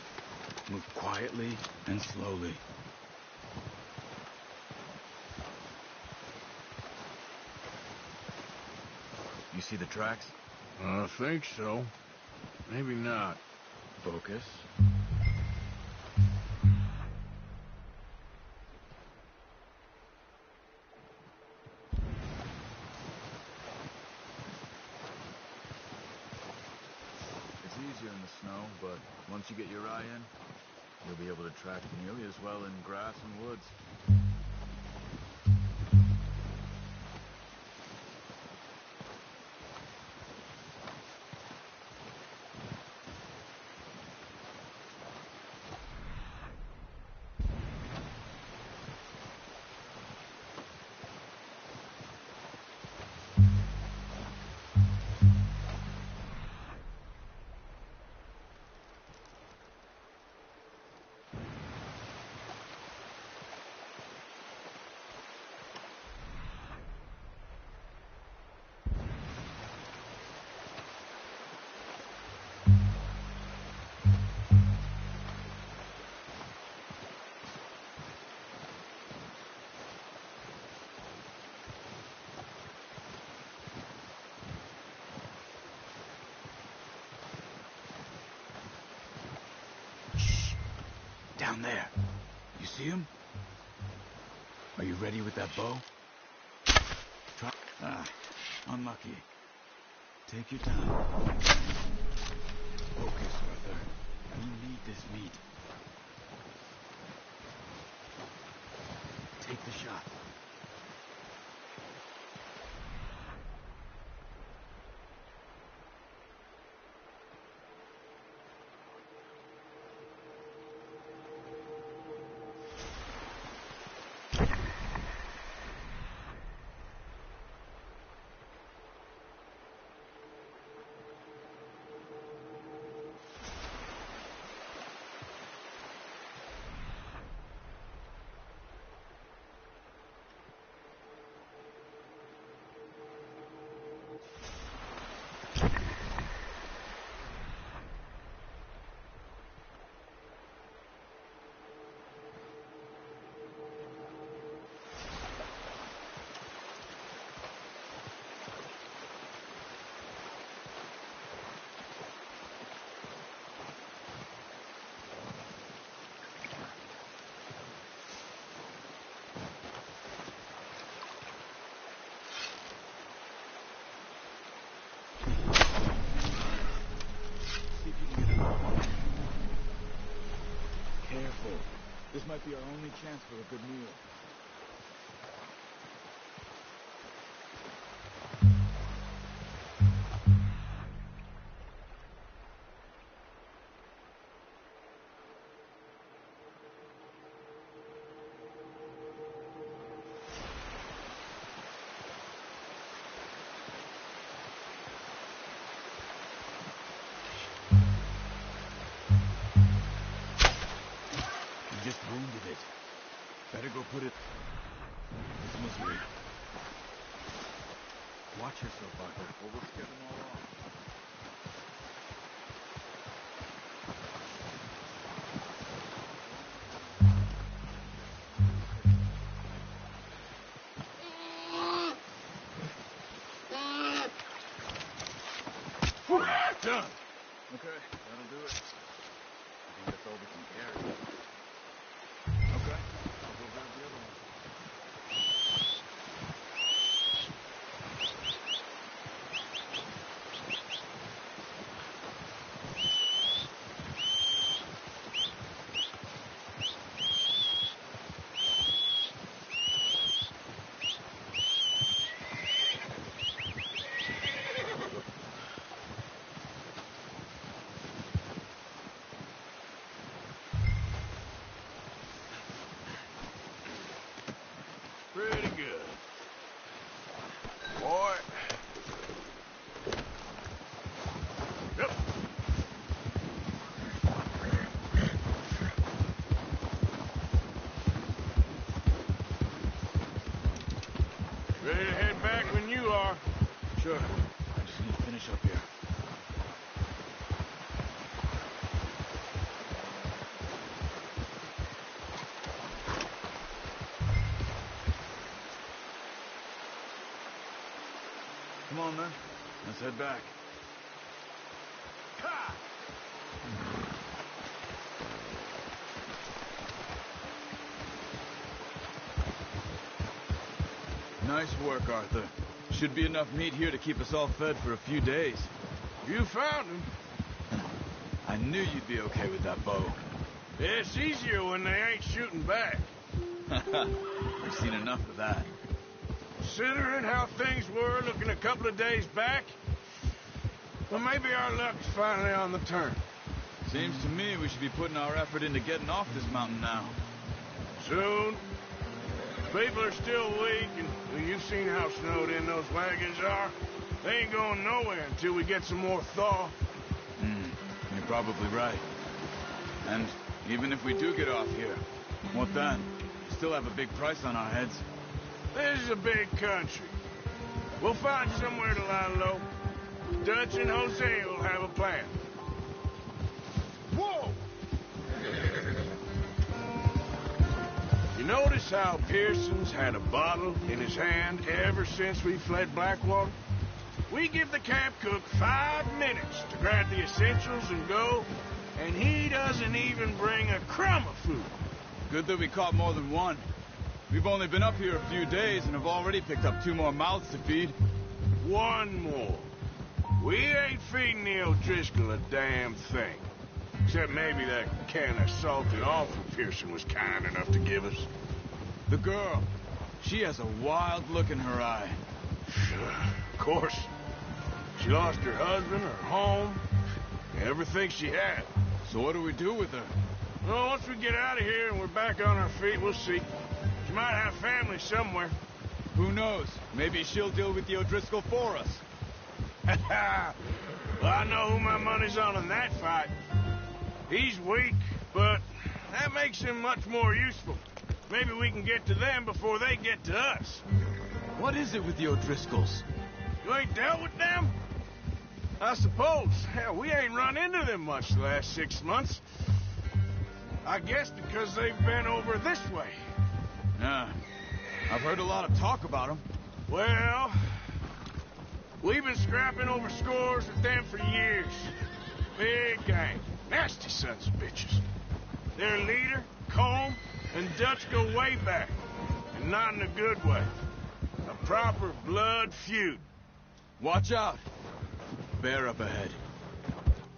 Move quietly and slowly. You see the tracks? I think so. Maybe not. Focus. It's easier in the snow, but once you get your eye in, you'll be able to track nearly as well in grass and woods. Down there. You see him? Are you ready with that bow? Try. Ah, unlucky. Take your time. Focus, Arthur. We need this meat. Take the shot. Careful. This might be our only chance for a good meal. Just wounded it. Better go put it... It's misery. Watch yourself, Arthur, or we'll scare them all off. Done. Okay, that'll do it. I think that's all we can carry. Okay, I'll go grab the other one. Pretty good. Boy. Yep. Ready to head back when you are. Sure. I just need to finish up here. Come on, then. Let's head back. Nice work, Arthur. Should be enough meat here to keep us all fed for a few days. You found him. I knew you'd be okay with that bow. It's easier when they ain't shooting back. I've seen enough of that. Considering how things were looking a couple of days back, well, maybe our luck's finally on the turn. Seems to me we should be putting our effort into getting off this mountain now. Soon. People are still weak, and well, you've seen how snowed in those wagons are. They ain't going nowhere until we get some more thaw. You're probably right. And even if we do get off here, what then? We still have a big price on our heads. This is a big country. We'll find somewhere to lie low. Dutch and Jose will have a plan. Whoa! You notice how Pearson's had a bottle in his hand ever since we fled Blackwater? We give the camp cook 5 minutes to grab the essentials and go, And he doesn't even bring a crumb of food. Good that we caught more than one. We've only been up here a few days and have already picked up 2 more mouths to feed. One more. We ain't feeding the O'Driscoll a damn thing. Except maybe that can of salted offal Pearson was kind enough to give us. The girl. She has a wild look in her eye. Of course. She lost her husband, her home, everything she had. So what do we do with her? Well, once we get out of here and we're back on our feet, we'll see. She might have family somewhere. Who knows? Maybe she'll deal with the O'Driscoll for us. Well, I know who my money's on in that fight. He's weak, but that makes him much more useful. Maybe we can get to them before they get to us. What is it with the O'Driscolls? You ain't dealt with them? I suppose. Hell, we ain't run into them much the last 6 months. I guess because they've been over this way. Yeah. I've heard a lot of talk about them. Well, we've been scrapping over scores with them for years. Big gang. Nasty sons of bitches. Their leader, Colm, and Dutch go way back. And not in a good way. A proper blood feud. Watch out. Bear up ahead.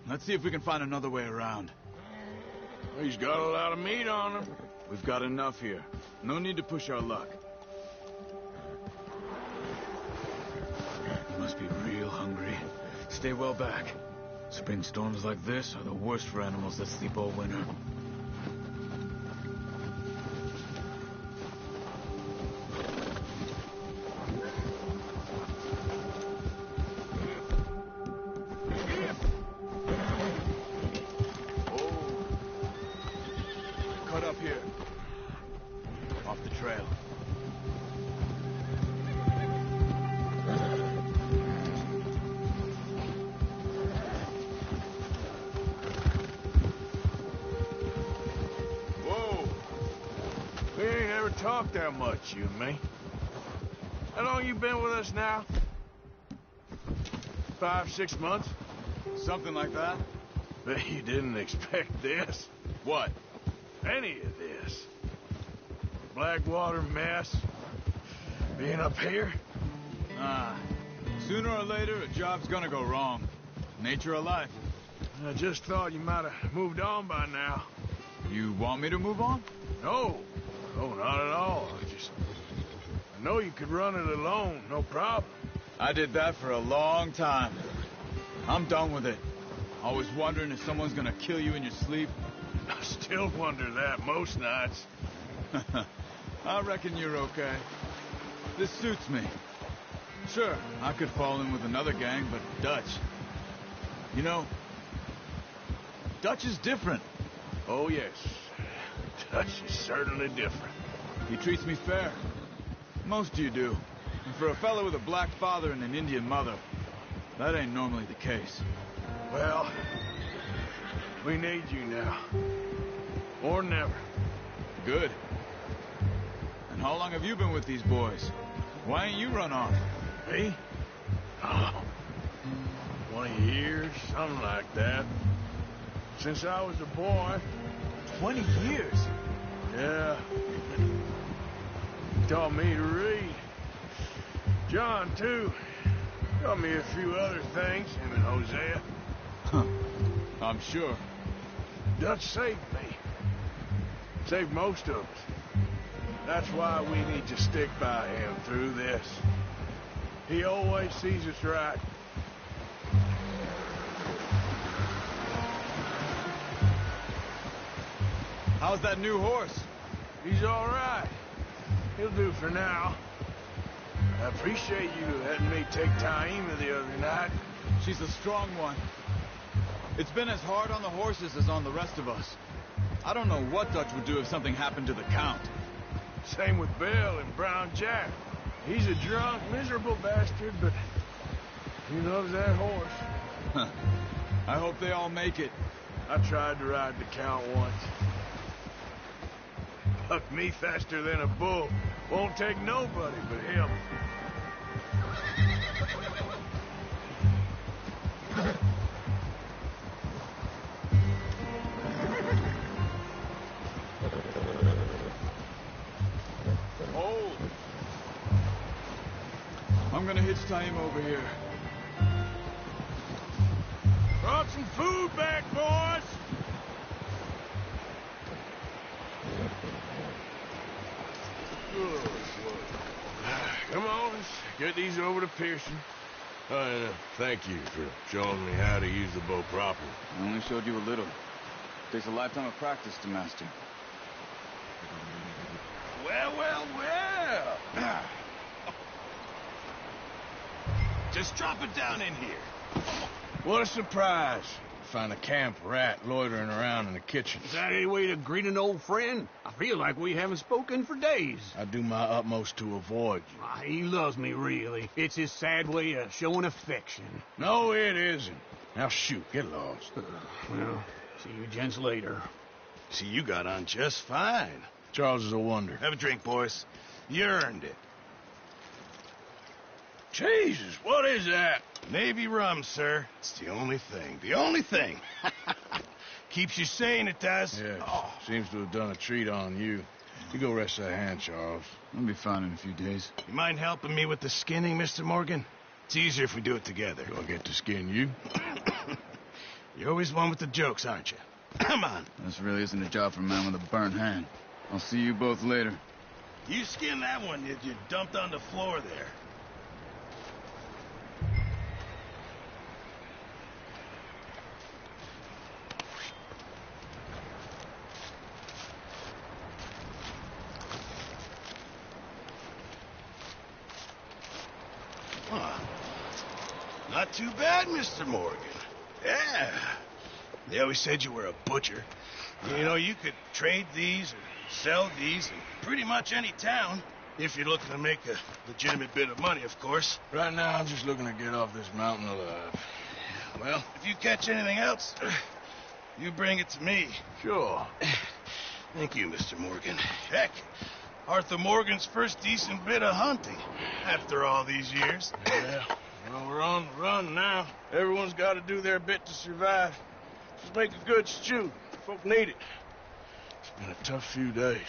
Let's see if we can find another way around. He's got a lot of meat on him. We've got enough here. No need to push our luck. You must be real hungry. Stay well back. Spring storms like this are the worst for animals that sleep all winter. Cut up here. Off the trail. Talk that much, you and me. How long you been with us now? 5, 6 months? Something like that. Bet you didn't expect this. What? Any of this. Blackwater mess. Being up here? Sooner or later, a job's gonna go wrong. Nature of life. I just thought you might have moved on by now. You want me to move on? No. No, not at all. I know you could run it alone, no problem. I did that for a long time. I'm done with it. Always wondering if someone's gonna kill you in your sleep. I still wonder that most nights. I reckon you're okay. This suits me. Sure, I could fall in with another gang, but Dutch... You know, Dutch is different. Oh, yes. Dutch is certainly different. He treats me fair. Most of you do. And for a fellow with a black father and an Indian mother, that ain't normally the case. Well, we need you now. More than ever. Good. And how long have you been with these boys? Why ain't you run off? Me? Oh, 20 years, something like that. Since I was a boy. 20 years? Yeah. Taught me to read. John, too. Taught me a few other things, him and Hosea. Huh. I'm sure. Dutch saved me. Saved most of us. That's why we need to stick by him through this. He always sees us right. How's that new horse? He's all right. He'll do for now. I appreciate you letting me take Taima the other night. She's a strong one. It's been as hard on the horses as on the rest of us. I don't know what Dutch would do if something happened to the Count. Same with Bill and Brown Jack. He's a drunk, miserable bastard, but he loves that horse. I hope they all make it. I tried to ride the Count once. Bucked me faster than a bull. Won't take nobody but him. time over here. Brought some food back, boys. Come on, let's get these over to Pearson. And thank you for showing me how to use the bow properly. I only showed you a little. Takes a lifetime of practice to master. Well, well, well. Just drop it down in here. What a surprise. Find a camp rat loitering around in the kitchen. Is that any way to greet an old friend? I feel like we haven't spoken for days. I do my utmost to avoid you. He loves me, really. It's his sad way of showing affection. No, it isn't. Now shoot, get lost. Well, see you gents later. See, you got on just fine. Charles is a wonder. Have a drink, boys. You earned it. Jesus, what is that? Navy rum, sir. It's the only thing. The only thing. Keeps you sane, it does. Yeah, seems to have done a treat on you. You go rest that hand, Charles. I'll be fine in a few days. You mind helping me with the skinning, Mr. Morgan? It's easier if we do it together. Do I get to skin you? You're always one with the jokes, aren't you? Come on. This really isn't a job for a man with a burnt hand. I'll see you both later. You skin that one you dumped on the floor there. Not too bad, Mr. Morgan. Yeah. They always said you were a butcher. You know, you could trade these or sell these in pretty much any town. If you're looking to make a legitimate bit of money, of course. Right now, I'm just looking to get off this mountain alive. Well, if you catch anything else, you bring it to me. Sure. Thank you, Mr. Morgan. Heck, Arthur Morgan's first decent bit of hunting after all these years. Yeah. Well, we're on the run now. Everyone's got to do their bit to survive. Just make a good stew. Folk need it. It's been a tough few days.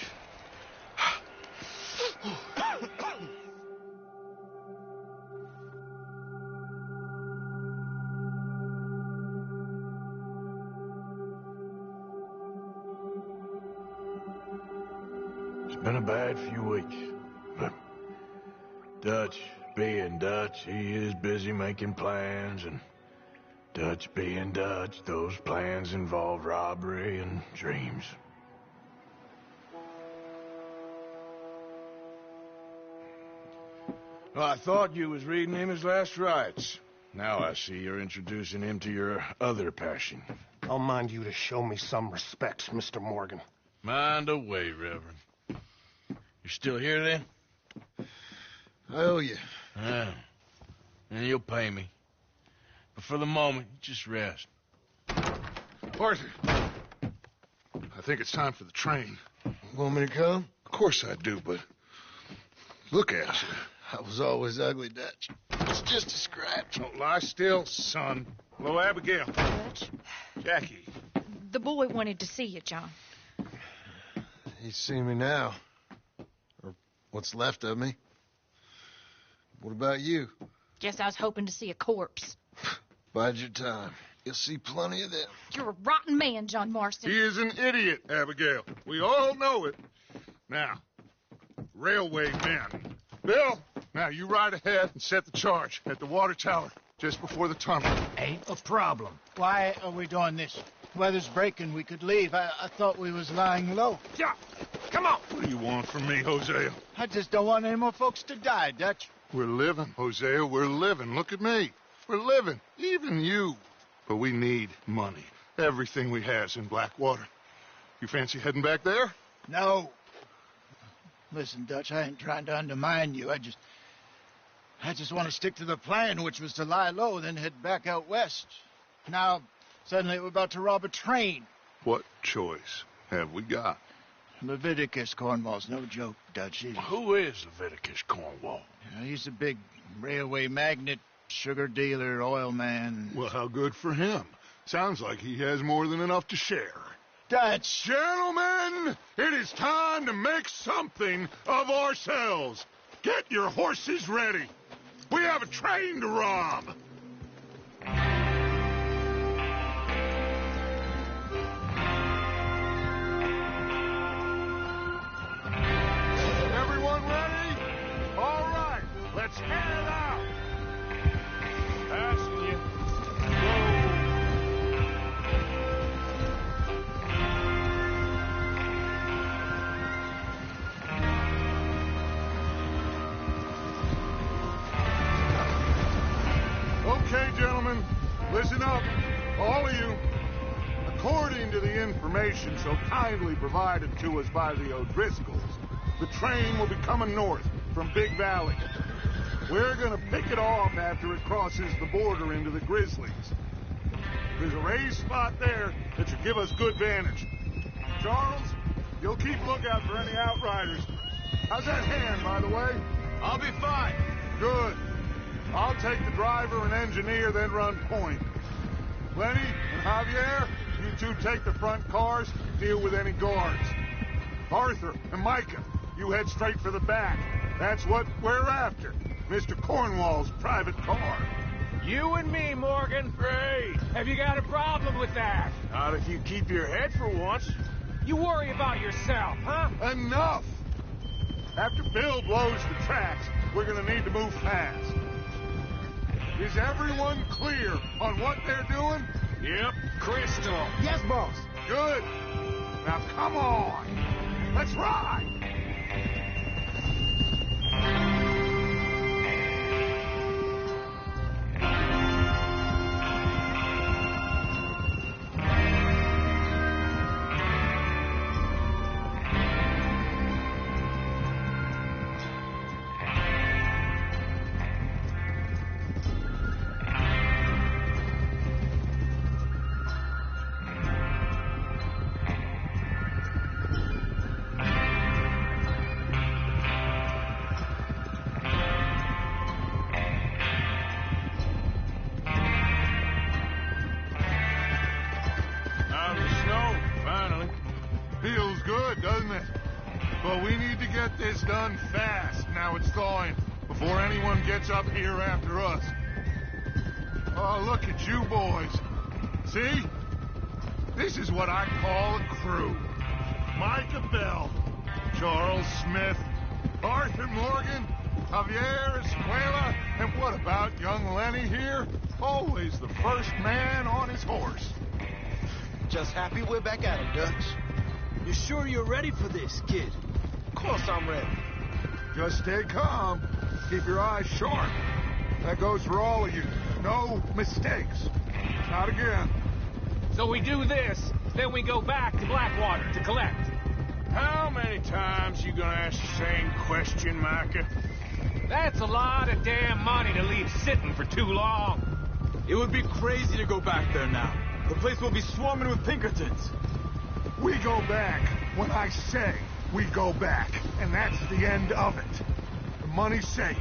It's been a bad few weeks, but Dutch being Dutch, he is busy making plans, and Dutch being Dutch, those plans involve robbery and dreams. Well, I thought you was reading him his last rites. Now I see you're introducing him to your other passion. I'll mind you to show me some respect, Mr. Morgan. Mind away, Reverend. You still here, then? I owe you. Yeah. And you'll pay me. But for the moment, just rest. Arthur, I think it's time for the train. Want me to come? Of course I do, but look at you. I was always ugly, Dutch. It's just a scratch. Don't lie still, son. Hello, Abigail. Dutch, Jackie. the boy wanted to see you, John. He's seen me now. Or what's left of me. What about you? Guess I was hoping to see a corpse. Bide your time. You'll see plenty of them. You're a rotten man, John Marston. He is an idiot, Abigail. We all know it. Now, railway men. Bill, now you ride ahead and set the charge at the water tower just before the tunnel. Ain't a problem. Why are we doing this? Weather's breaking. We could leave. I thought we was lying low. Yeah, come on. What do you want from me, Hosea? I just don't want any more folks to die, Dutch. We're living, Hosea. We're living. Look at me. We're living. Even you. But we need money. Everything we has in Blackwater. You fancy heading back there? No. Listen, Dutch, I ain't trying to undermine you. I just want to stick to the plan, which was to lie low, then head back out west. Now, suddenly we're about to rob a train. What choice have we got? Leviticus Cornwall's no joke, Dutch. Who is Leviticus Cornwall? He's a big railway magnate, sugar dealer, oil man. Well, how good for him. Sounds like he has more than enough to share. Dutch! Gentlemen, it is time to make something of ourselves. Get your horses ready. We have a train to rob! Everyone ready? All right, let's head out! Passing you. Okay, gentlemen, listen up, all of you. According to the information so kindly provided to us by the O'Driscolls, the train will be coming north from Big Valley. We're gonna pick it off after it crosses the border into the Grizzlies. There's a raised spot there that should give us good vantage. Charles, you'll keep lookout for any outriders. How's that hand, by the way? I'll be fine. Good. I'll take the driver and engineer, then run point. Lenny and Javier, you two take the front cars, deal with any guards. Arthur and Micah, you head straight for the back. That's what we're after. Mr. Cornwall's private car. You and me, Morgan. Great. Have you got a problem with that? Not if you keep your head for once. You worry about yourself, huh? Enough! After Bill blows the tracks, we're gonna need to move fast. Is everyone clear on what they're doing? Yep, crystal. Yes, boss. Good. Now come on. Let's ride. Feels good, doesn't it? But we need to get this done fast, now it's thawing, before anyone gets up here after us. Oh, look at you boys. See? This is what I call a crew. Micah Bell, Charles Smith, Arthur Morgan, Javier Escuela, and what about young Lenny here? Always the first man on his horse. Just happy we're back at it, Dutch. You sure you're ready for this, kid? Of course I'm ready. Just stay calm. Keep your eyes sharp. That goes for all of you. No mistakes. Not again. So we do this, then we go back to Blackwater to collect. How many times you gonna ask the same question, Micah? That's a lot of damn money to leave sitting for too long. It would be crazy to go back there now. The place will be swarming with Pinkertons. We go back when I say we go back, and that's the end of it. The money's safe.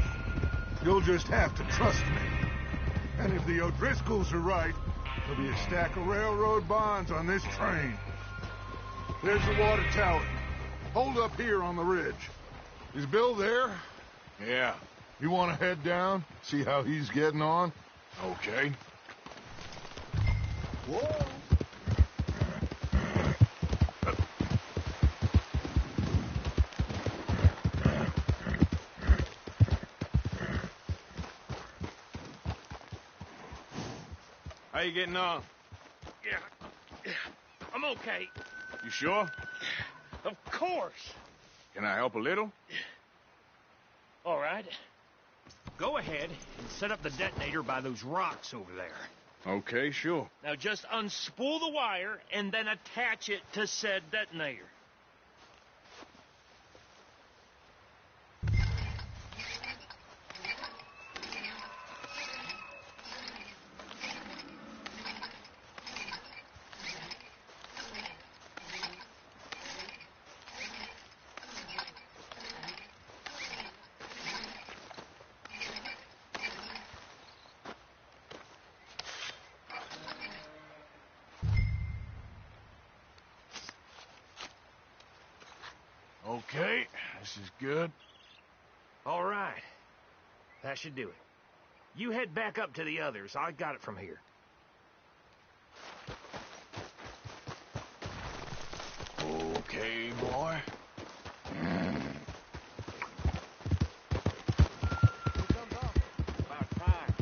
You'll just have to trust me. And if the O'Driscolls are right, there'll be a stack of railroad bonds on this train. There's the water tower. Hold up here on the ridge. Is Bill there? Yeah. You want to head down, see how he's getting on? Okay. Whoa. How you getting on? Yeah, I'm okay. You sure? Of course. Can I help a little? All right. Go ahead and set up the detonator by those rocks over there. Okay, sure. Now just unspool the wire and then attach it to said detonator. Okay, this is good. All right. That should do it. You head back up to the others. I got it from here. Okay, boy. About time.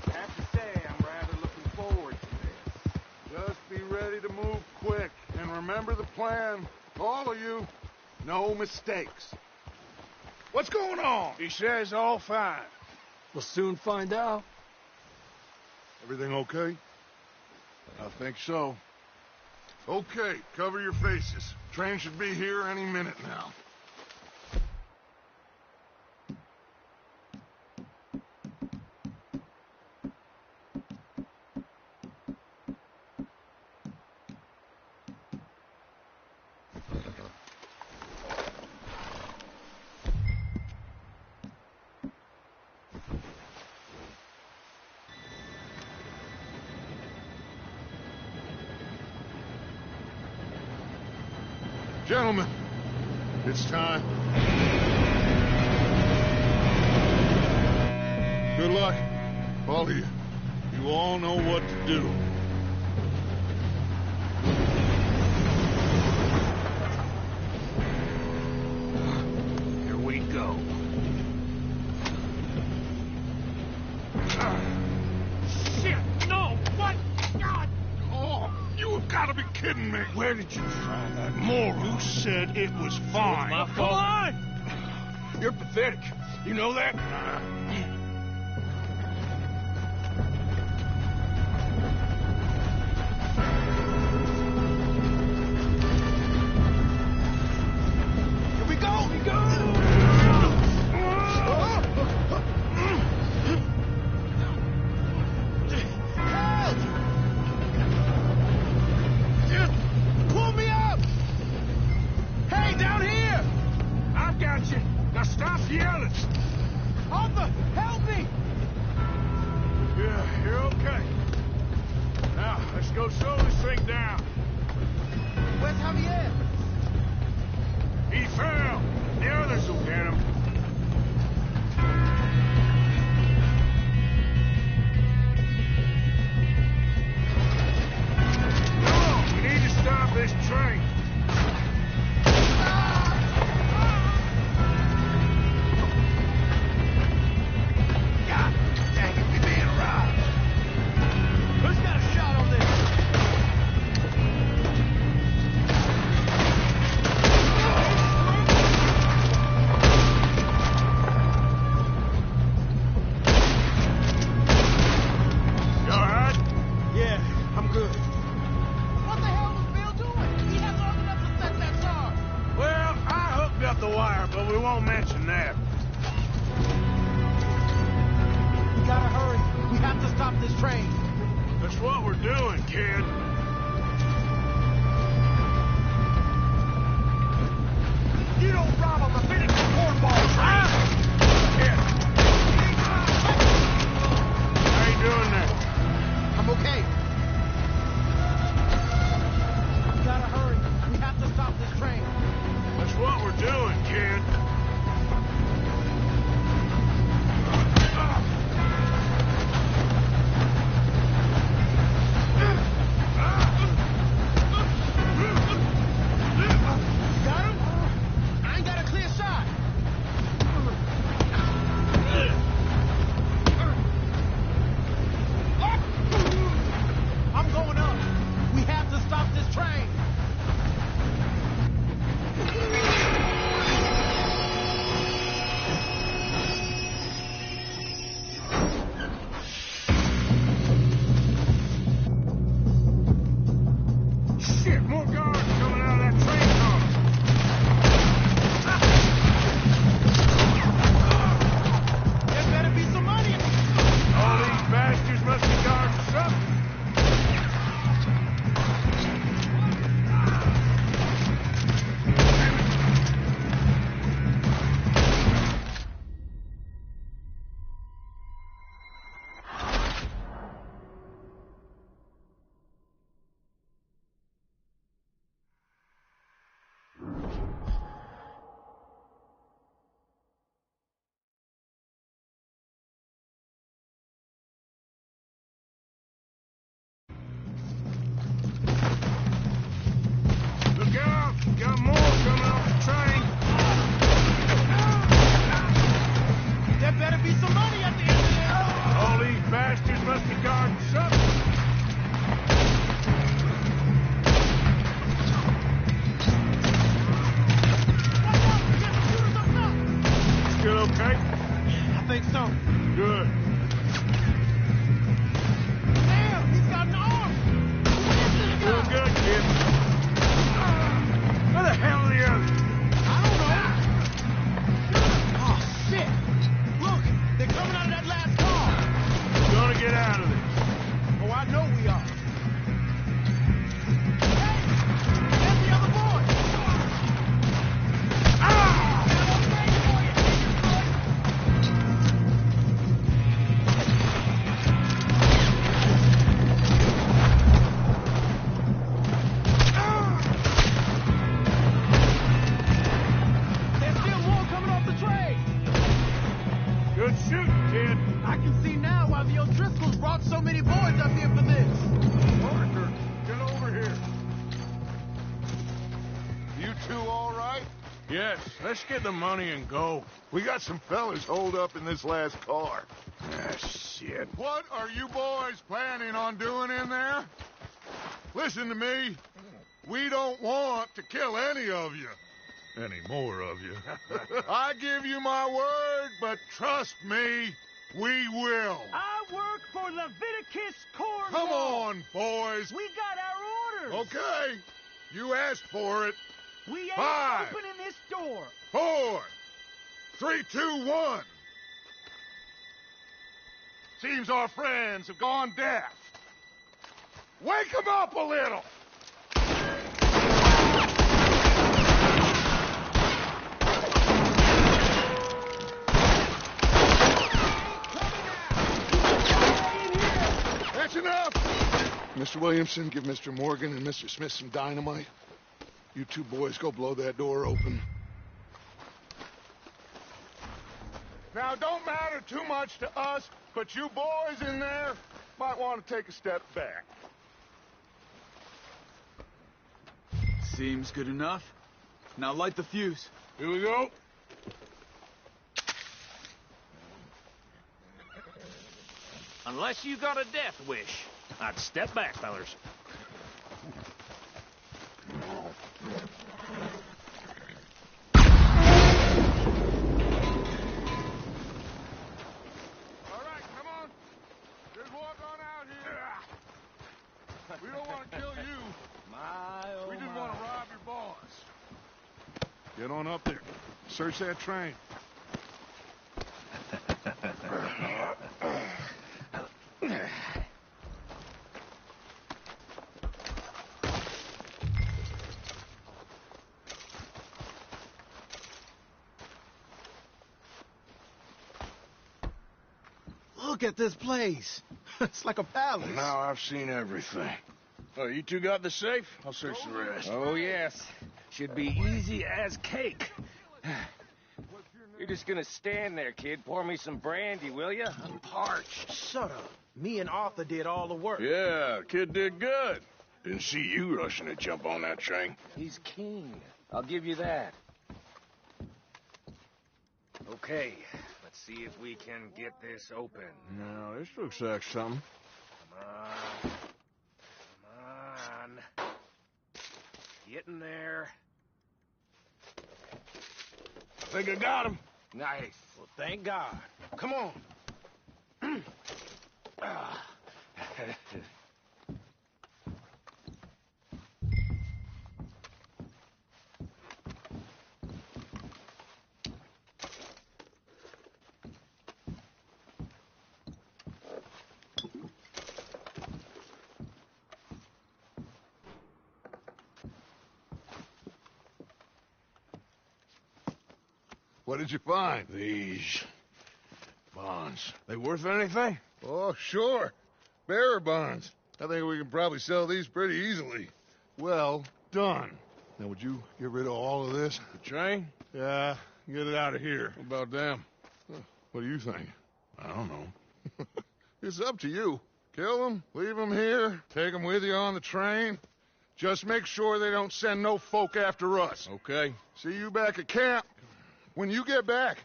I have to say, I'm rather looking forward to this. Just be ready to move quick. And remember the plan. All of you. No mistakes. What's going on? He says all fine. We'll soon find out. Everything okay? I think so. Okay, cover your faces. Train should be here any minute now. Gentlemen, it's time. Good luck, all of you. You all know what to do. Here we go. Shit! No! What? God! Oh, you have got to be kidding me. Where did you find that moron? Who said it was fine? my Come fault. on! You're pathetic. You know that? Here we go! Here we go! Help! Pull me up! Hey, down here! I've got you. Now stop yelling. Arthur, help me! Yeah, you're okay. Now, let's go slow this thing down. Where's Javier? He fell. The others will get him. Come on, we need to stop this train. God dang it, we being robbed. Who's got a shot on this? You all right? Yeah, I'm good. What the hell was Bill doing? He had long enough to set that charge. Well, I hooked up the wire, but we won't mention that. We gotta hurry. We have to stop this train. That's what we're doing, kid. You don't rob a Leviticus cornball train. Here. How you doing there? I'm okay. We gotta hurry. We have to stop this train. That's what we're doing, kid. Yes, let's get the money and go. We got some fellas holed up in this last car. Ah, shit. What are you boys planning on doing in there? Listen to me. We don't want to kill any of you. Any more of you. I give you my word, but trust me, we will. I work for Leviticus Cornwall. Come on, boys. We got our orders. Okay. You asked for it. We ain't 5, opening this door. 4, 3, 2, 1. Seems our friends have gone deaf. Wake them up a little. That's enough. Mr. Williamson, give Mr. Morgan and Mr. Smith some dynamite. You two boys go blow that door open. Now, don't matter too much to us, but you boys in there might want to take a step back. Seems good enough. Now light the fuse. Here we go. Unless you got a death wish, I'd step back, fellers. We don't want to kill you. We just want to rob your boss. Get on up there. Search that train. Look at this place. It's like a palace. Now I've seen everything. Oh, you two got the safe? I'll search the rest. Oh, yes. Should be easy as cake. You're just gonna stand there, kid. Pour me some brandy, will you? I'm parched. Shut up. Me and Arthur did all the work. Yeah, kid did good. Didn't see you rushing to jump on that train. He's king. I'll give you that. Okay, let's see if we can get this open. Now, this looks like something. Come on. Come on. Get in there. I think I got him. Nice. Well, thank God. Come on. What did you find? These bonds. They worth anything? Oh, sure. Bearer bonds. I think we can probably sell these pretty easily. Well done. Now, would you get rid of all of this? The train? Yeah, get it out of here. What about them? What do you think? I don't know. It's up to you. Kill them, leave them here, take them with you on the train. Just make sure they don't send no folk after us. Okay. See you back at camp. When you get back,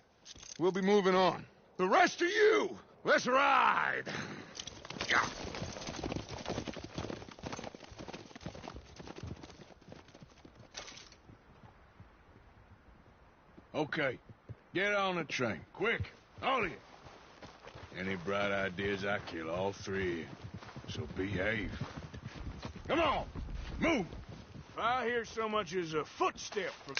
we'll be moving on. The rest of you, let's ride! Okay. Get on the train. Quick. All of you. Any bright ideas, I kill all three of you. So behave. Come on. Move. If I hear so much as a footstep from...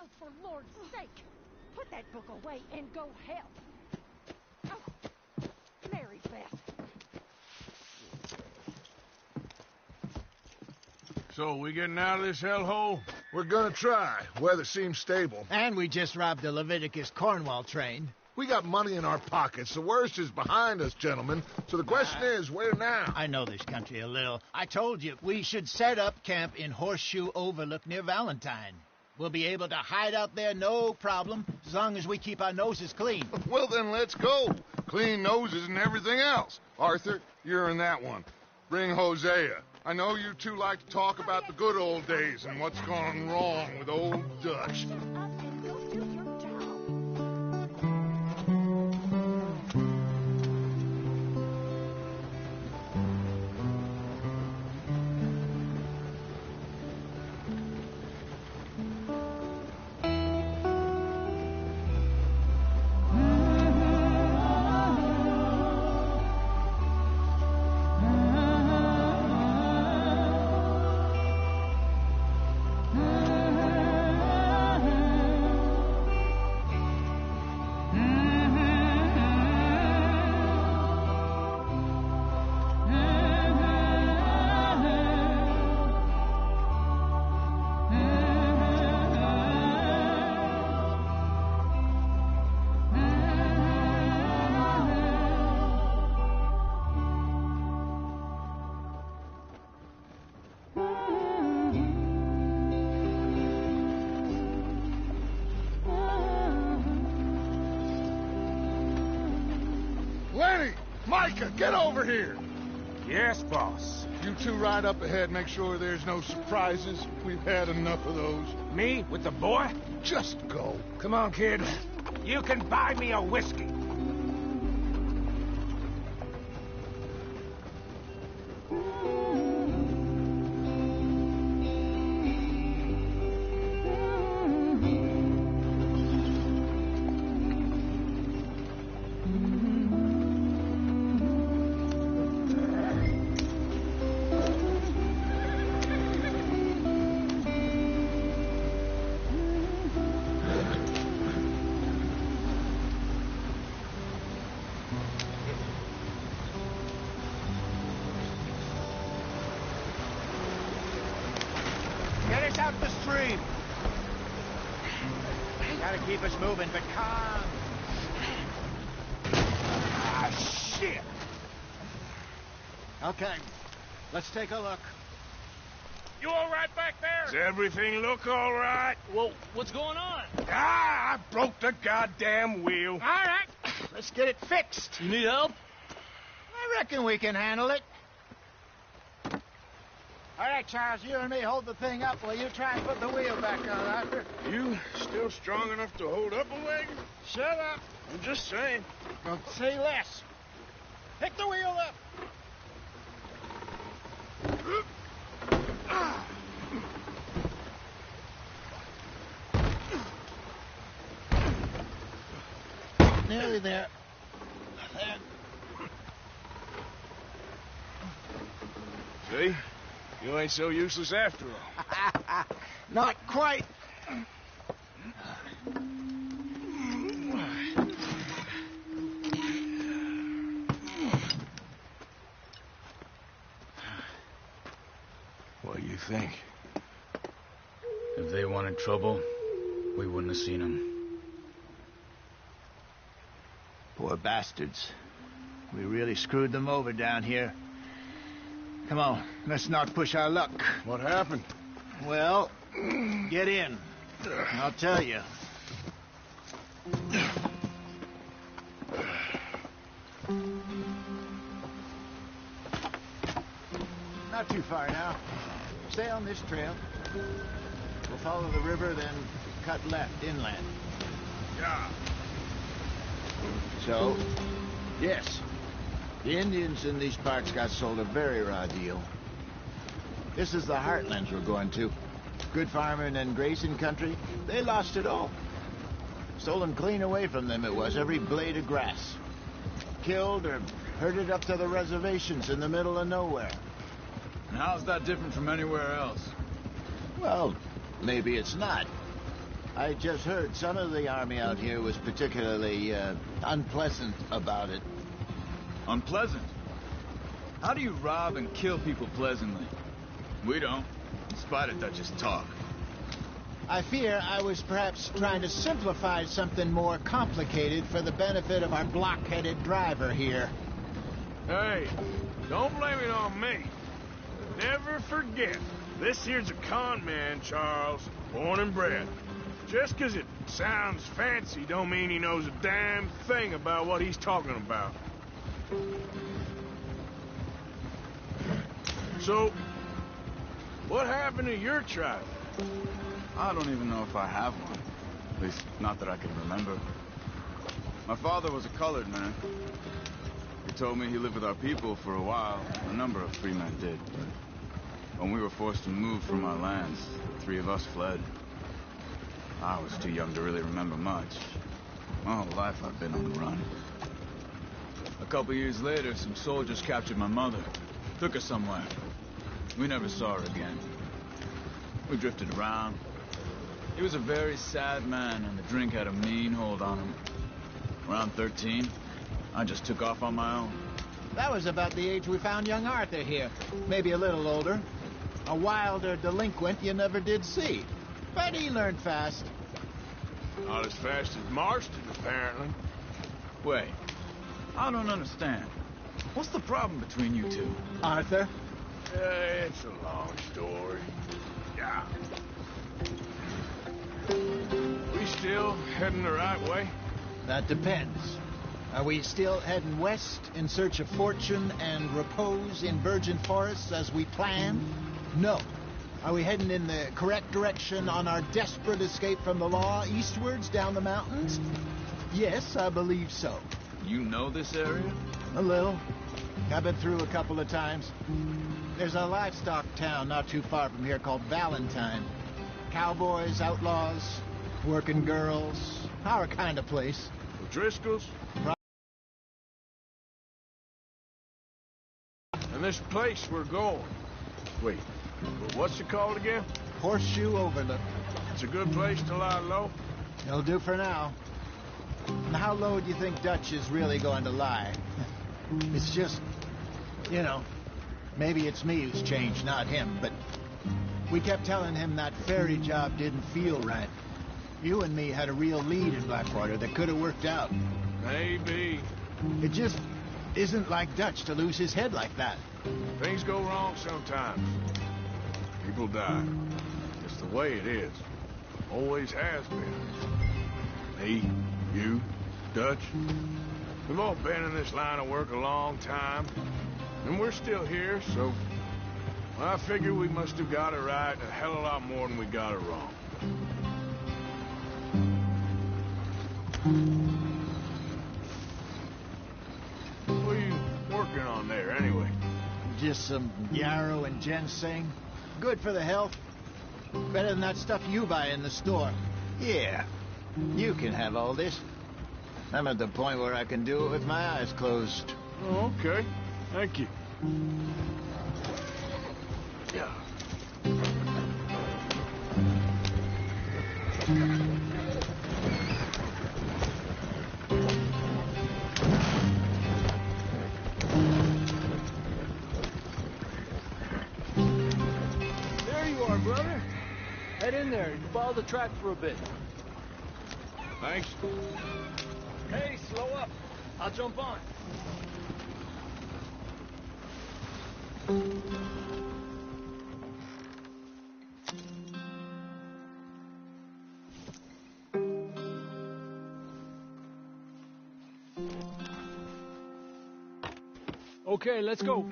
Oh, for Lord's sake! Put that book away and go help. Oh, Mary Beth. So, we getting out of this hellhole? We're gonna try. Weather seems stable. And we just robbed the Leviticus Cornwall train. We got money in our pockets. The worst is behind us, gentlemen. So the question is, where now? I know this country a little. I told you, we should set up camp in Horseshoe Overlook near Valentine. We'll be able to hide out there, no problem, as long as we keep our noses clean. Well, then let's go. Clean noses and everything else. Arthur, you're in that one. Bring Hosea. I know you two like to talk about the good old days and what's gone wrong with old Dutch. Micah, get over here! Yes, boss. You two ride up ahead, make sure there's no surprises. We've had enough of those. Me? With the boy? Just go. Come on, kid. You can buy me a whiskey. Out the stream. Gotta keep us moving, but calm. Ah, shit! Okay, let's take a look. You all right back there? Does everything look all right? Well, what's going on? I broke the goddamn wheel. All right, let's get it fixed. You need help? I reckon we can handle it. All right, Charles, you and me hold the thing up while you try and put the wheel back on, Arthur. You still strong enough to hold up a wagon? Shut up. I'm just saying. Don't say less. Pick the wheel up. Nearly there. See? You ain't so useless after all. Not quite. What do you think? If they wanted trouble, we wouldn't have seen them. Poor bastards. We really screwed them over down here. Come on, let's not push our luck. What happened? Well, get in. I'll tell you. Not too far now. Stay on this trail. We'll follow the river, then cut left inland. Yeah. So, yes. The Indians in these parts got sold a very raw deal. This is the heartlands we're going to. Good farming and grazing country. They lost it all. Stolen clean away from them it was, every blade of grass. Killed or herded up to the reservations in the middle of nowhere. And how's that different from anywhere else? Well, maybe it's not. I just heard some of the army out here was particularly unpleasant about it. Unpleasant? How do you rob and kill people pleasantly? We don't, in spite of Dutch's talk. I fear I was perhaps trying to simplify something more complicated for the benefit of our block-headed driver here. Hey, don't blame it on me. Never forget, this here's a con man, Charles, born and bred. Just 'cause it sounds fancy don't mean he knows a damn thing about what he's talking about. So, what happened to your tribe? I don't even know if I have one. At least, not that I can remember. My father was a colored man. He told me he lived with our people for a while. A number of free men did. When we were forced to move from our lands, the 3 of us fled. I was too young to really remember much. My whole life I've been on the run. A couple years later, some soldiers captured my mother. Took her somewhere. We never saw her again. We drifted around. He was a very sad man, and the drink had a mean hold on him. Around 13, I just took off on my own. That was about the age we found young Arthur here. Maybe a little older. A wilder delinquent you never did see. But he learned fast. Not as fast as Marston, apparently. Wait, I don't understand. What's the problem between you two? Arthur? It's a long story. Yeah. We still heading the right way? That depends. Are we still heading west in search of fortune and repose in virgin forests as we planned? No. Are we heading in the correct direction on our desperate escape from the law eastwards down the mountains? Yes, I believe so. You know this area? A little. I've been through a couple of times. There's a livestock town not too far from here called Valentine. Cowboys, outlaws, working girls, our kind of place. Driscoll's? And this place we're going. Wait, what's it called again? Horseshoe Overlook. It's a good place to lie low? It'll do for now. And how low do you think Dutch is really going to lie? It's just, you know, maybe it's me who's changed, not him, but we kept telling him that ferry job didn't feel right. You and me had a real lead in Blackwater that could have worked out. Maybe. It just isn't like Dutch to lose his head like that. Things go wrong sometimes. People die. It's the way it is. Always has been. Me, you, Dutch. We've all been in this line of work a long time. And we're still here, so I figure we must have got it right a hell of a lot more than we got it wrong. What are you working on there, anyway? Just some yarrow and ginseng. Good for the health. Better than that stuff you buy in the store. Yeah, you can have all this. I'm at the point where I can do it with my eyes closed. Oh, okay. Thank you. Yeah. There you are, brother. Head in there. You follow the track for a bit. Thanks. Hey, slow up. I'll jump on. Okay, let's go.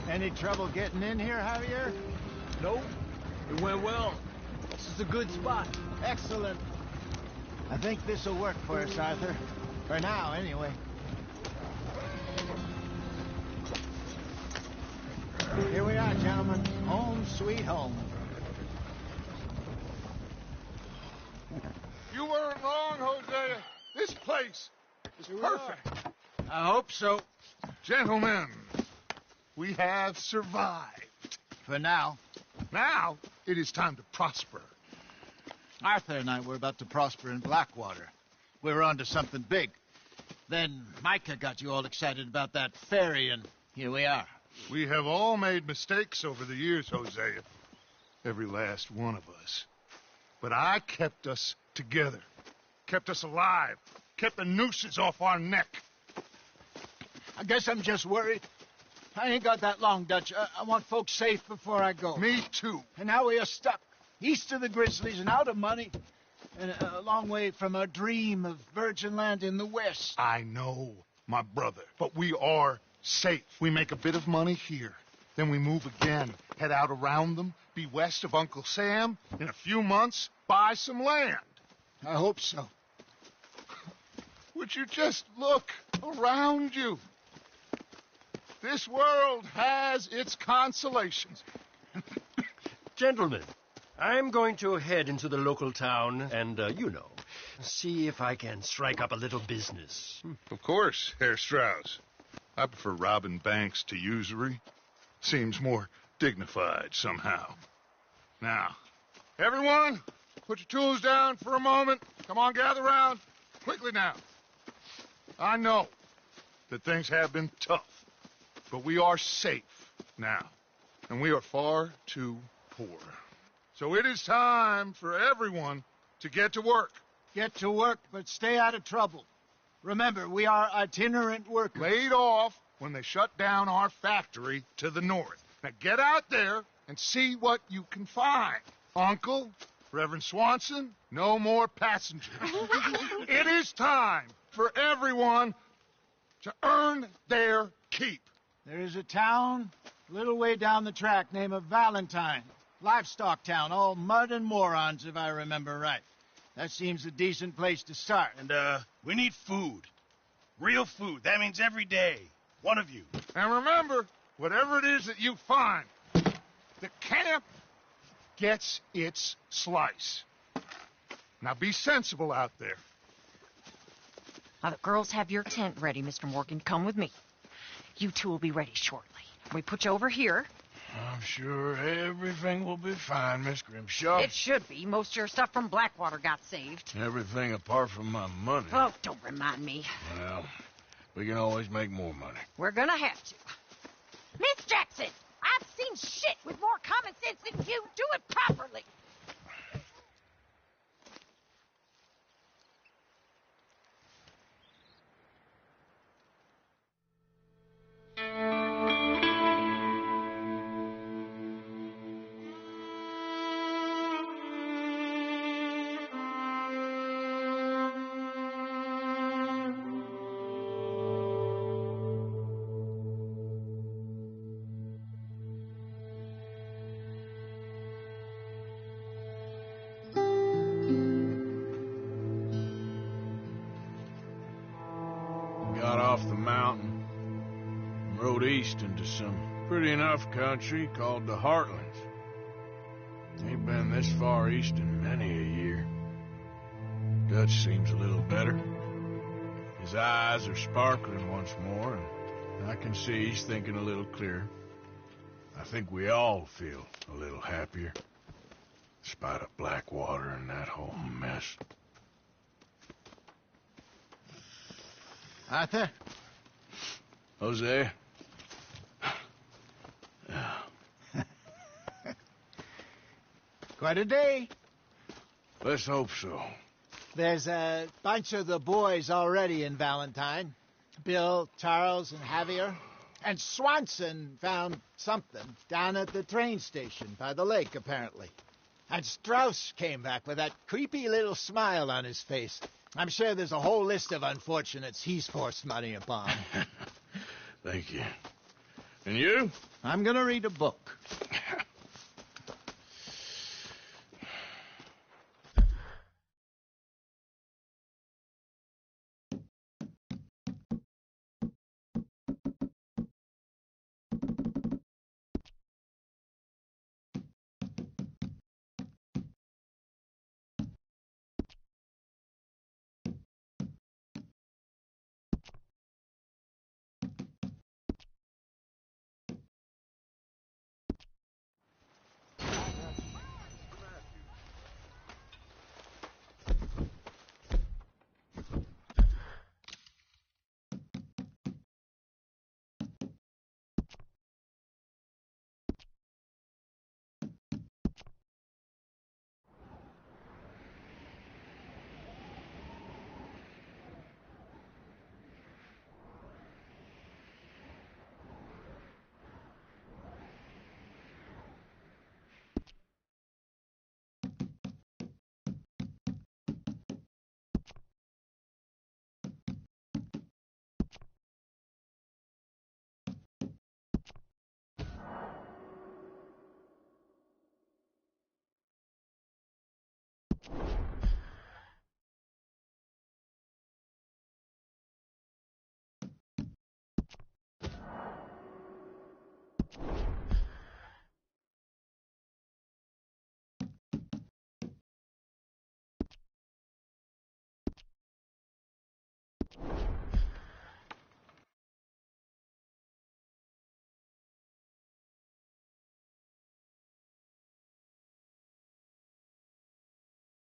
Any trouble getting in here, Javier? Nope. It went well. This is a good spot. Excellent. I think this'll work for us, Arthur. For now, anyway. Here we are, gentlemen. Home sweet home. You weren't wrong, Hosea. This place is perfect. I hope so. Gentlemen, we have survived. For now. Now, it is time to prosper. Arthur and I were about to prosper in Blackwater. We were on to something big. Then Micah got you all excited about that ferry, and here we are. We have all made mistakes over the years, Hosea. Every last one of us. But I kept us together. Kept us alive. Kept the nooses off our neck. I guess I'm just worried. I ain't got that long, Dutch. I want folks safe before I go. Me too. And now we are stuck, east of the Grizzlies and out of money, and a long way from our dream of virgin land in the west. I know, my brother, but we are safe. We make a bit of money here. Then we move again, head out around them, be west of Uncle Sam. In a few months, buy some land. I hope so. Would you just look around you? This world has its consolations. Gentlemen, I'm going to head into the local town and, see if I can strike up a little business. Of course, Herr Strauss. I prefer robbing banks to usury. Seems more dignified somehow. Now, everyone, put your tools down for a moment. Come on, gather round. Quickly now. I know that things have been tough, but we are safe now, and we are far too poor. So it is time for everyone to get to work. Get to work, but stay out of trouble. Remember, we are itinerant workers. Laid off when they shut down our factory to the north. Now get out there and see what you can find. Uncle, Reverend Swanson, no more passengers. It is time for everyone to earn their keep. There is a town a little way down the track named Valentine. Livestock town, all mud and morons, if I remember right. That seems a decent place to start. And, we need food. Real food. That means every day. One of you. And remember, whatever it is that you find, the camp gets its slice. Now be sensible out there. Now, the girls have your tent ready, Mr. Morgan. Come with me. You two will be ready shortly. We put you over here. I'm sure everything will be fine, Miss Grimshaw. It should be. Most of your stuff from Blackwater got saved. Everything apart from my money. Oh, don't remind me. Well, we can always make more money. We're gonna have to. Miss Jackson, I've seen shit with more common sense than you. Do it properly. Got off the mountain, rode east into some pretty enough country called the Heartlands. Ain't been this far east in many a year. Dutch seems a little better. His eyes are sparkling once more, and I can see he's thinking a little clearer. I think we all feel a little happier, in spite of Blackwater and that whole mess. Arthur? Hosea? Quite a day. Let's hope so. There's a bunch of the boys already in Valentine. Bill, Charles, and Javier. And Swanson found something down at the train station by the lake, apparently. And Strauss came back with that creepy little smile on his face. I'm sure there's a whole list of unfortunates he's forced money upon. Thank you. And you? I'm gonna read a book.